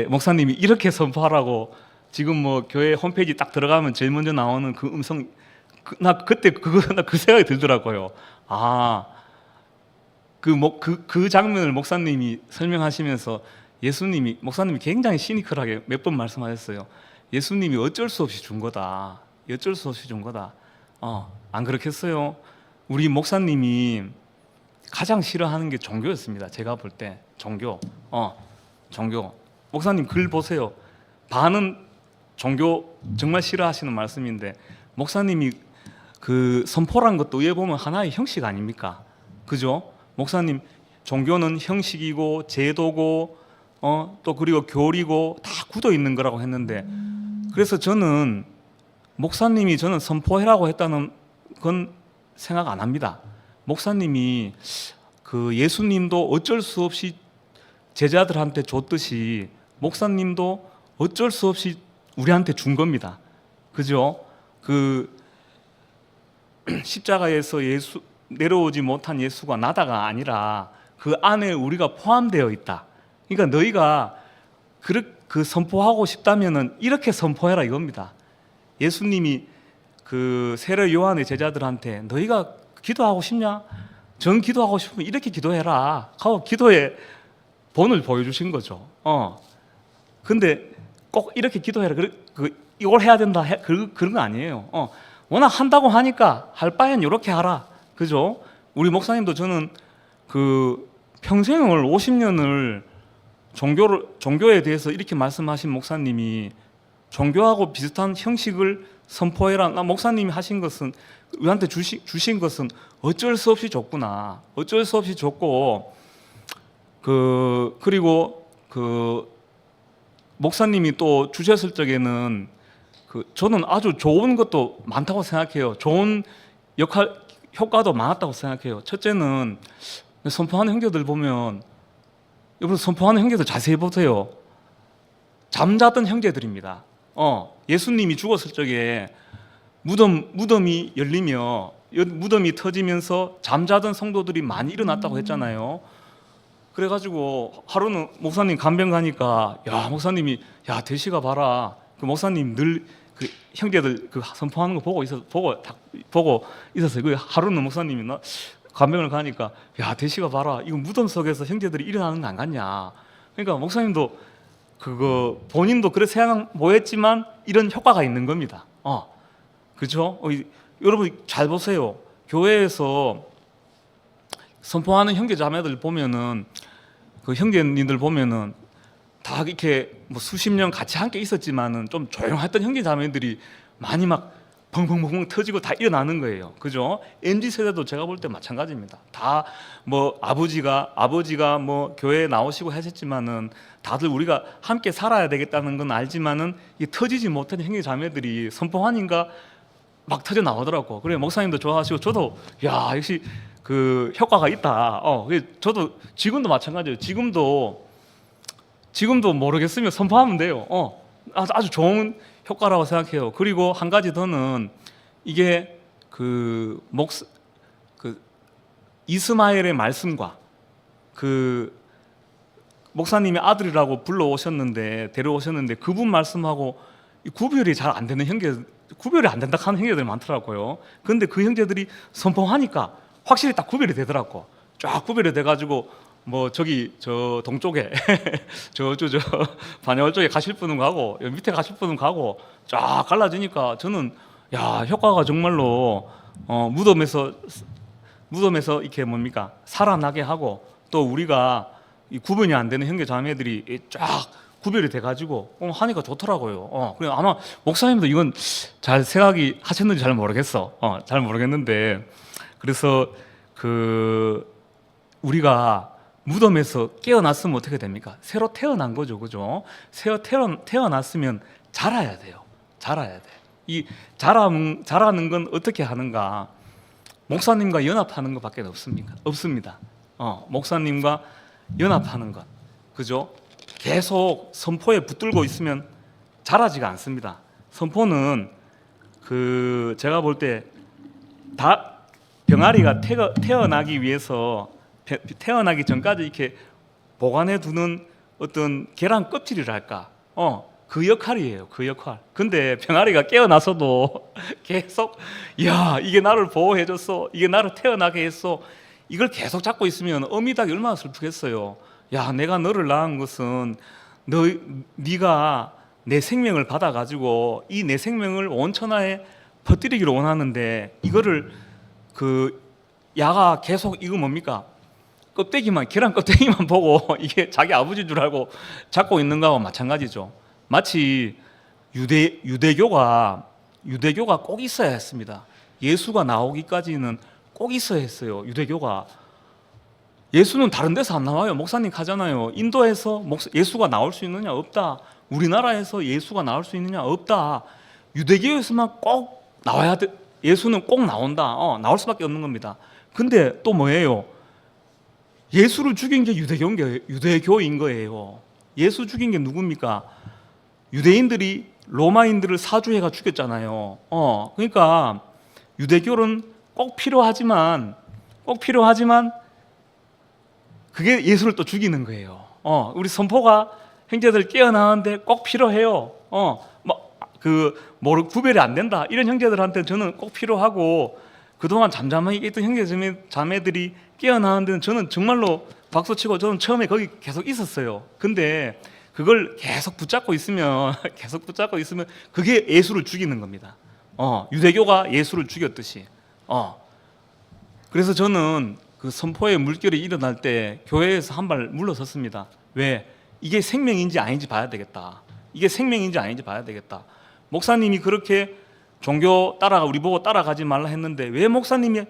목사님이 이렇게 선포하라고 지금 뭐 교회 홈페이지 딱 들어가면 제일 먼저 나오는 그 음성 나 그때 그 생각이 들더라고요. 그 장면을 목사님이 설명하시면서 목사님이 굉장히 시니컬하게 몇 번 말씀하셨어요. 예수님이 어쩔 수 없이 준 거다. 어쩔 수 없이 준 거다. 안 그렇겠어요? 우리 목사님이 가장 싫어하는 게 종교였습니다. 제가 볼 때 종교. 목사님 글 보세요. 반은 종교 정말 싫어하시는 말씀인데 목사님이 그 선포란 것도 위에 보면 하나의 형식 아닙니까? 그죠? 목사님 종교는 형식이고 제도고 또 그리고 교리고 다 굳어 있는 거라고 했는데 그래서 저는 목사님이 저는 선포해라고 했다는 건 생각 안 합니다. 목사님이 그 예수님도 어쩔 수 없이 제자들한테 줬듯이 목사님도 어쩔 수 없이 우리한테 준 겁니다. 그죠? 그 십자가에서 내려오지 못한 예수가 나다가 아니라 그 안에 우리가 포함되어 있다. 그러니까 너희가 그 선포하고 싶다면은 이렇게 선포해라 이겁니다. 예수님이 그 세례 요한의 제자들한테 너희가 기도하고 싶냐? 전 기도하고 싶으면 이렇게 기도해라 하고 기도의 본을 보여주신 거죠. 근데 꼭 이렇게 기도해라 이걸 해야 된다 그런 거 아니에요. 워낙 한다고 하니까 할 바엔 이렇게 하라. 그죠? 우리 목사님도 저는 그 평생을 50년을 종교에 대해서 이렇게 말씀하신 목사님이 종교하고 비슷한 형식을 선포해라. 나 목사님이 하신 것은 우리한테 주신 것은 어쩔 수 없이 줬구나. 어쩔 수 없이 줬고 그리고 목사님이 또 주셨을 적에는 저는 아주 좋은 것도 많다고 생각해요. 좋은 효과도 많았다고 생각해요. 첫째는 선포하는 형제들 보면 여러분 선포하는 형제들 자세히 보세요. 잠자던 형제들입니다. 예수님이 죽었을 적에 무덤이 열리며 무덤이 터지면서 잠자던 성도들이 많이 일어났다고 했잖아요. 그래가지고 하루는 목사님 간병 가니까 목사님이 대시가 봐라. 그 목사님 늘 그 형제들 그 선포하는 거 보고 있었어요. 그 하루는 목사님이 간병을 가니까 대시가 봐라. 이거 무덤 속에서 형제들이 일어나는 거 안 같냐. 그러니까 목사님도 본인도 그래 생각 뭐했지만 이런 효과가 있는 겁니다. 그렇죠? 여러분 잘 보세요. 교회에서 선포하는 형제 자매들 보면은 그 형제님들 보면은 다 이렇게 뭐 수십 년 같이 함께 있었지만은 좀 조용했던 형제 자매들이 많이 막 펑펑펑 터지고 다 일어나는 거예요. 그죠? MZ 세대도 제가 볼 때 마찬가지입니다. 다 뭐 아버지가 뭐 교회에 나오시고 하셨지만은 다들 우리가 함께 살아야 되겠다는 건 알지만은 이 터지지 못한 형제 자매들이 선포하니까 막 터져 나오더라고. 그래 목사님도 좋아하시고 저도 역시 그 효과가 있다. 저도 지금도 마찬가지예요. 지금도 모르겠으면 선포하면 돼요. 아주 좋은 효과라고 생각해요. 그리고 한 가지 더는 이게 이스마엘의 말씀과 목사님의 아들이라고 데려오셨는데 그분 말씀하고 구별이 잘 안 되는 구별이 안 된다 하는 형제들이 많더라고요. 그런데 그 형제들이 선포하니까 확실히 딱 구별이 되더라고. 쫙 구별이 돼가지고 뭐 저 동쪽에 저 반야월 쪽에 가실 분은 가고 밑에 가실 분은 가고 쫙 갈라지니까 저는 효과가 정말로 무덤에서 이렇게 살아나게 하고 또 우리가 이 구분이 안 되는 형제 자매들이 쫙 구별이 돼가지고 하니까 좋더라고요. 그래 아마 목사님도 이건 잘 생각이 하셨는지 잘 모르겠는데 그래서 우리가 무덤에서 깨어났으면 어떻게 됩니까? 새로 태어난 거죠, 그죠? 새로 태어났으면 자라야 돼요. 자라야 돼. 이 자라는 건 어떻게 하는가? 목사님과 연합하는 것밖에 없습니다. 목사님과 연합하는 것, 그죠? 계속 선포에 붙들고 있으면 자라지가 않습니다. 선포는 제가 볼 때 다 병아리가 태어나기 위해서 태어나기 전까지 이렇게 보관해 두는 어떤 계란 껍질이랄까, 그 역할이에요. 그 역할. 근데 병아리가 깨어나서도 계속 이게 나를 보호해줬어, 이게 나를 태어나게 했어, 이걸 계속 잡고 있으면 어미 닭이 얼마나 슬프겠어요. 내가 너를 낳은 것은 네가 내 생명을 받아가지고 이 내 생명을 온 천하에 퍼뜨리기를 원하는데, 이거를 야가 계속 이거 뭡니까? 계란 껍데기만 보고 이게 자기 아버지인 줄 알고 잡고 있는 거하고 마찬가지죠. 마치 유대교가 꼭 있어야 했습니다. 예수가 나오기까지는 꼭 있어야 했어요. 유대교가. 예수는 다른 데서 안 나와요. 목사님 가잖아요. 인도에서 예수가 나올 수 있느냐? 없다. 우리나라에서 예수가 나올 수 있느냐? 없다. 유대교에서만 꼭 나와야 돼. 예수는 꼭 나온다. 나올 수밖에 없는 겁니다. 근데 또 뭐예요? 예수를 죽인 게 유대교인 거예요. 예수 죽인 게 누굽니까? 유대인들이 로마인들을 사주해가 죽였잖아요. 그러니까 유대교는 꼭 필요하지만 그게 예수를 또 죽이는 거예요. 우리 선포가 형제들 깨어나는데 꼭 필요해요. 구별이 안 된다, 이런 형제들한테 저는 꼭 필요하고, 그동안 잠잠하게 있던 형제 자매들이 깨어나는 데는 저는 정말로 박수치고, 저는 처음에 거기 계속 있었어요. 근데 그걸 계속 붙잡고 있으면 그게 예수를 죽이는 겁니다. 유대교가 예수를 죽였듯이. 그래서 저는 그 선포의 물결이 일어날 때 교회에서 한 발 물러섰습니다. 왜? 이게 생명인지 아닌지 봐야 되겠다. 목사님이 그렇게 종교 우리 보고 따라가지 말라 했는데 왜 목사님이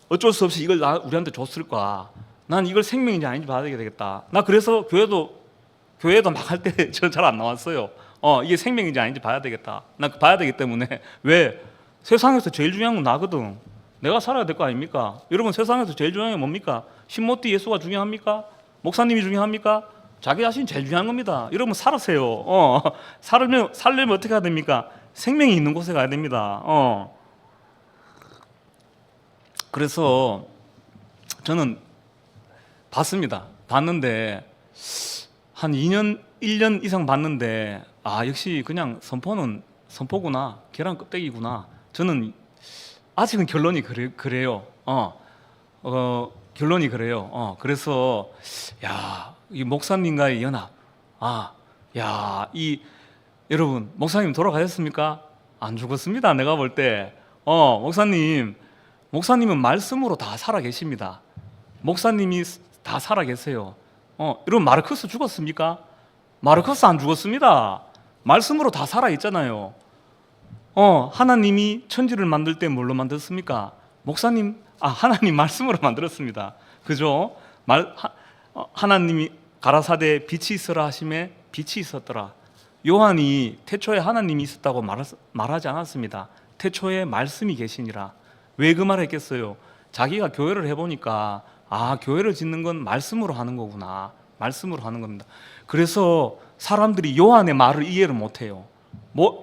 어쩔 수 없이 이걸 우리한테 줬을까? 난 이걸 생명인지 아닌지 봐야 되겠다. 나 그래서 교회도 막 할 때 저 잘 안 나왔어요. 이게 생명인지 아닌지 봐야 되겠다. 나 봐야 되기 때문에. 왜? 세상에서 제일 중요한 건 나거든. 내가 살아야 될 거 아닙니까? 여러분, 세상에서 제일 중요한 게 뭡니까? 신모띠 예수가 중요합니까? 목사님이 중요합니까? 자기 자신이 제일 중요한 겁니다. 여러분, 살으세요. 살려면 어떻게 해야 됩니까? 생명이 있는 곳에 가야 됩니다. 그래서 저는 봤는데 한 1년 이상 봤는데, 역시 그냥 선포는 선포구나, 계란 껍데기구나. 저는 아직은 결론이 그래요. 결론이 그래요. 그래서 이 목사님과의 연합, 여러분, 목사님 돌아가셨습니까? 안 죽었습니다. 내가 볼 때 목사님은 말씀으로 다 살아 계십니다. 목사님이 다 살아 계세요. 여러분, 마르크스 죽었습니까? 마르크스 안 죽었습니다. 말씀으로 다 살아 있잖아요. 하나님이 천지를 만들 때 뭘로 만들었습니까? 하나님 말씀으로 만들었습니다. 그죠? 하나님이 가라사대 빛이 있어라 하심에 빛이 있었더라. 요한이 태초에 하나님이 있었다고 말하지 않았습니다. 태초에 말씀이 계시니라. 왜 그 말을 했겠어요? 자기가 교회를 해보니까 교회를 짓는 건 말씀으로 하는 거구나. 말씀으로 하는 겁니다. 그래서 사람들이 요한의 말을 이해를 못해요.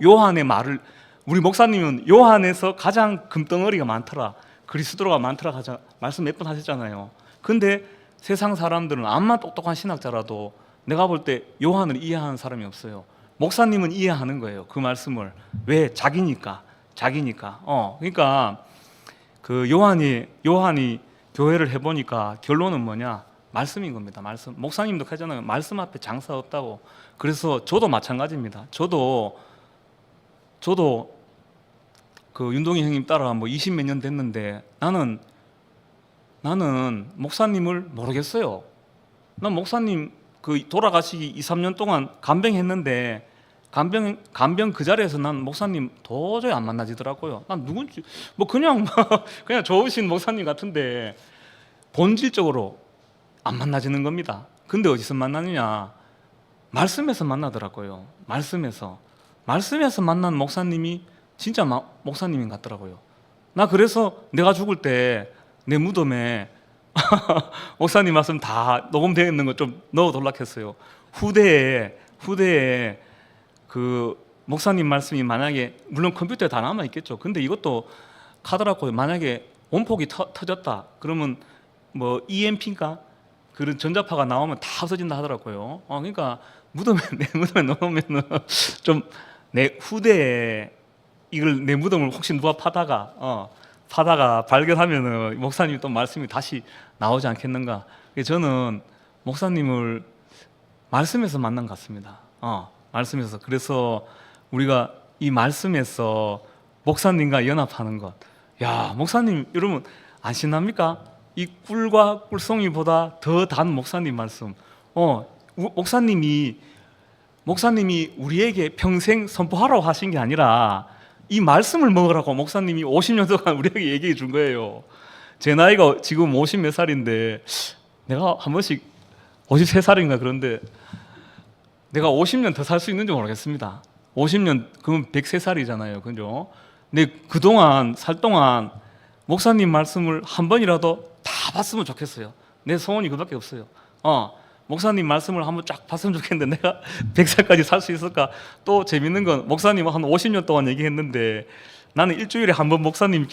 요한의 말을, 우리 목사님은 요한에서 가장 금덩어리가 많더라, 그리스도가 많더라 말씀 몇 번 하셨잖아요. 근데 세상 사람들은 암만 똑똑한 신학자라도 내가 볼 때 요한을 이해하는 사람이 없어요. 목사님은 이해하는 거예요, 그 말씀을. 왜? 자기니까. 그러니까 그 요한이 교회를 해보니까 결론은 뭐냐? 말씀인 겁니다. 말씀. 목사님도 하잖아요. 말씀 앞에 장사 없다고. 그래서 저도 마찬가지입니다. 저도 그 윤동희 형님 따라 20몇 년 됐는데 나는 목사님을 모르겠어요. 난 목사님 돌아가시기 2-3년 동안 간병했는데 간병 그 자리에서 난 목사님 도저히 안 만나지더라고요. 난 누군지 그냥 좋으신 목사님 같은데 본질적으로 안 만나지는 겁니다. 근데 어디서 만나느냐? 말씀에서 만나더라고요. 말씀에서 만난 목사님이 진짜 목사님인 것 같더라고요. 나 그래서 내가 죽을 때 내 무덤에 목사님 말씀 다 녹음되어 있는 거 좀 넣어둘라 했어요. 후대에 그 목사님 말씀이 만약에 물론 컴퓨터에 다 남아 있겠죠. 근데 이것도 하더라고요. 만약에 원폭이 터졌다 그러면 뭐 EMP인가 그런 전자파가 나오면 다 없어진다 하더라고요. 그러니까 내 무덤에 넣으면은 좀 내 후대에 이걸 내 무덤을 혹시 누가 파다가 발견하면은 목사님 또 말씀이 다시 나오지 않겠는가. 저는 목사님을 말씀에서 만난 것 같습니다. 말씀에서. 그래서 우리가 이 말씀에서 목사님과 연합하는 것. 야, 목사님 여러분 안 신납니까? 이 꿀과 꿀송이보다 더 단 목사님 말씀. 목사님이 우리에게 평생 선포하라고 하신 게 아니라 이 말씀을 먹으라고 목사님이 50년 동안 우리에게 얘기해 준 거예요. 제 나이가 지금 50 몇 살인데 내가 한 번씩 53살인가 그런데 내가 50년 더 살 수 있는지 모르겠습니다. 50년 그러면 103살이잖아요. 그죠? 근데 그동안 살 동안 목사님 말씀을 한 번이라도 다 봤으면 좋겠어요. 내 소원이 그밖에 없어요. 목사님 말씀을 한번 쫙 봤으면 좋겠는데 내가 100살까지 살 수 있을까? 또 재밌는 건 목사님은 한 50년 동안 얘기했는데 나는 일주일에 한 번 목사님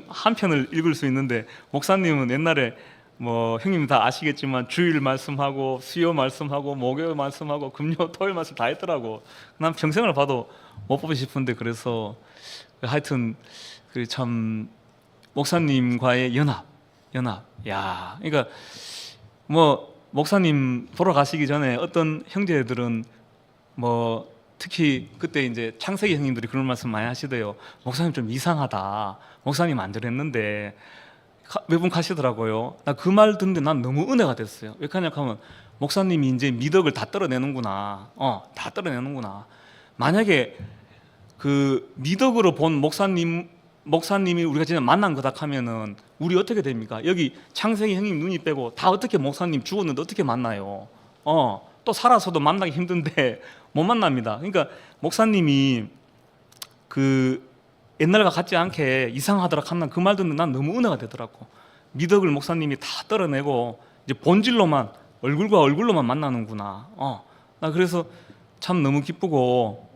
한 편을 읽을 수 있는데 목사님은 옛날에 뭐 형님 다 아시겠지만 주일 말씀하고 수요 말씀하고 목요일 말씀하고 금요 토요일 말씀 다 했더라고. 난 평생을 봐도 못 보고 싶은데 그래서 하여튼 그 참 목사님과의 연합. 야, 그러니까 뭐 목사님 돌아가시기 전에 어떤 형제들은 뭐 특히 그때 이제 창세기 형님들이 그런 말씀 많이 하시대요. 목사님 좀 이상하다. 목사님 안 저랬는데 매번 가시더라고요. 나 그 말 듣는데 난 너무 은혜가 됐어요. 왜 그러냐 하면 목사님이 이제 미덕을 다 떨어내는구나. 다 떨어내는구나. 만약에 그 미덕으로 본 목사님이 우리가 진짜 만난 거다 하면은 우리 어떻게 됩니까? 여기 창세기 형님 눈이 빼고 다 어떻게 목사님 죽었는데 어떻게 만나요? 또 살아서도 만나기 힘든데 못 만납니다. 그러니까 목사님이 그 옛날과 같지 않게 이상하더라 하는 그 말 듣는 난 너무 은혜가 되더라고. 미덕을 목사님이 다 떨어내고 이제 본질로만 얼굴과 얼굴로만 만나는구나. 나 그래서 참 너무 기쁘고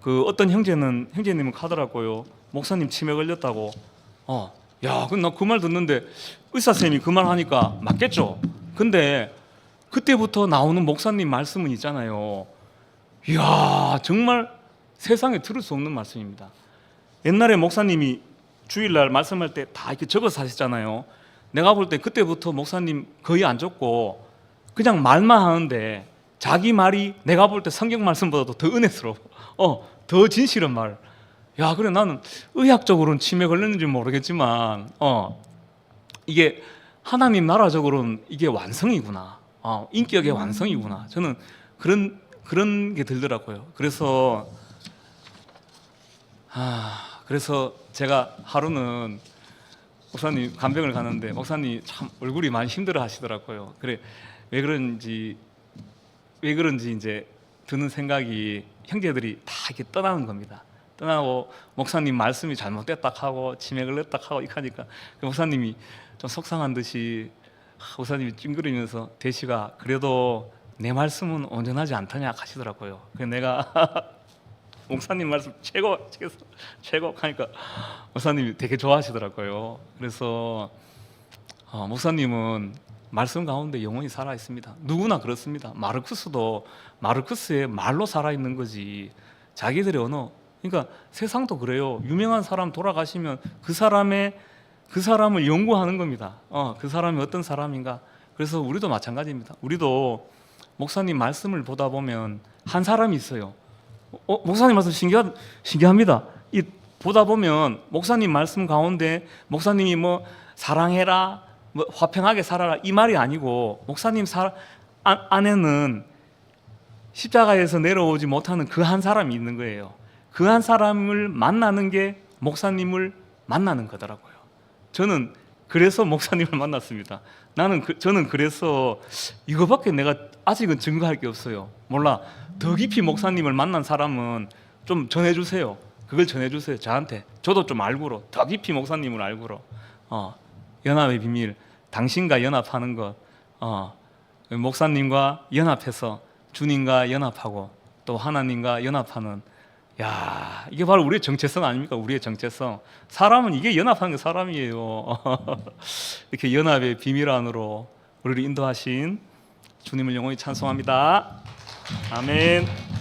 그 어떤 형제님은 하더라고요. 목사님 치매 걸렸다고. 야, 나 그 말 듣는데 의사 선생님이 그 말 하니까 맞겠죠. 근데 그때부터 나오는 목사님 말씀은 있잖아요. 이야, 정말 세상에 들을 수 없는 말씀입니다. 옛날에 목사님이 주일날 말씀할 때 다 이렇게 적어서 하셨잖아요. 내가 볼 때 그때부터 목사님 거의 안 적고 그냥 말만 하는데 자기 말이 내가 볼 때 성경 말씀보다도 더 은혜스러워. 더 진실한 말. 야, 그래 나는 의학적으로는 치매 걸렸는지 모르겠지만 이게 하나님 나라적으로는 이게 완성이구나. 인격의 완성이구나. 저는 그런 게 들더라고요. 그래서 제가 하루는 목사님 간병을 가는데 목사님 참 얼굴이 많이 힘들어 하시더라고요. 그래 왜 그런지 이제 드는 생각이 형제들이 다 이렇게 떠나는 겁니다. 떠나고 목사님 말씀이 잘못됐다 하고 치매 걸렸다 하고 이렇게 하니까 그 목사님이 좀 속상한 듯이 목사님이 찡그리면서 대시가 그래도 내 말씀은 온전하지 않더냐 하시더라고요. 그래서 내가 목사님 말씀 최고 하니까 목사님이 되게 좋아하시더라고요. 그래서 목사님은 말씀 가운데 영원히 살아 있습니다. 누구나 그렇습니다. 마르크스의 말로 살아 있는 거지 자기들의 언어. 그러니까 세상도 그래요. 유명한 사람 돌아가시면 그 사람을 연구하는 겁니다. 그 사람이 어떤 사람인가. 그래서 우리도 마찬가지입니다. 우리도 목사님 말씀을 보다 보면 한 사람이 있어요. 목사님 말씀 신기합니다. 이 보다 보면 목사님 말씀 가운데 목사님이 뭐 사랑해라, 뭐 화평하게 살아라 이 말이 아니고 목사님 안에는 십자가에서 내려오지 못하는 그 한 사람이 있는 거예요. 그 한 사람을 만나는 게 목사님을 만나는 거더라고요. 저는 그래서 목사님을 만났습니다. 저는 그래서 이거밖에 내가 아직은 증거할 게 없어요. 몰라. 더 깊이 목사님을 만난 사람은 좀 전해주세요. 그걸 전해주세요. 저한테. 저도 좀 알고로 더 깊이 목사님을 알고로. 연합의 비밀. 당신과 연합하는 것. 목사님과 연합해서 주님과 연합하고 또 하나님과 연합하는. 야, 이게 바로 우리의 정체성 아닙니까? 우리의 정체성. 사람은 이게 연합하는 게 사람이에요. 이렇게 연합의 비밀 안으로 우리를 인도하신 주님을 영원히 찬송합니다. 아멘.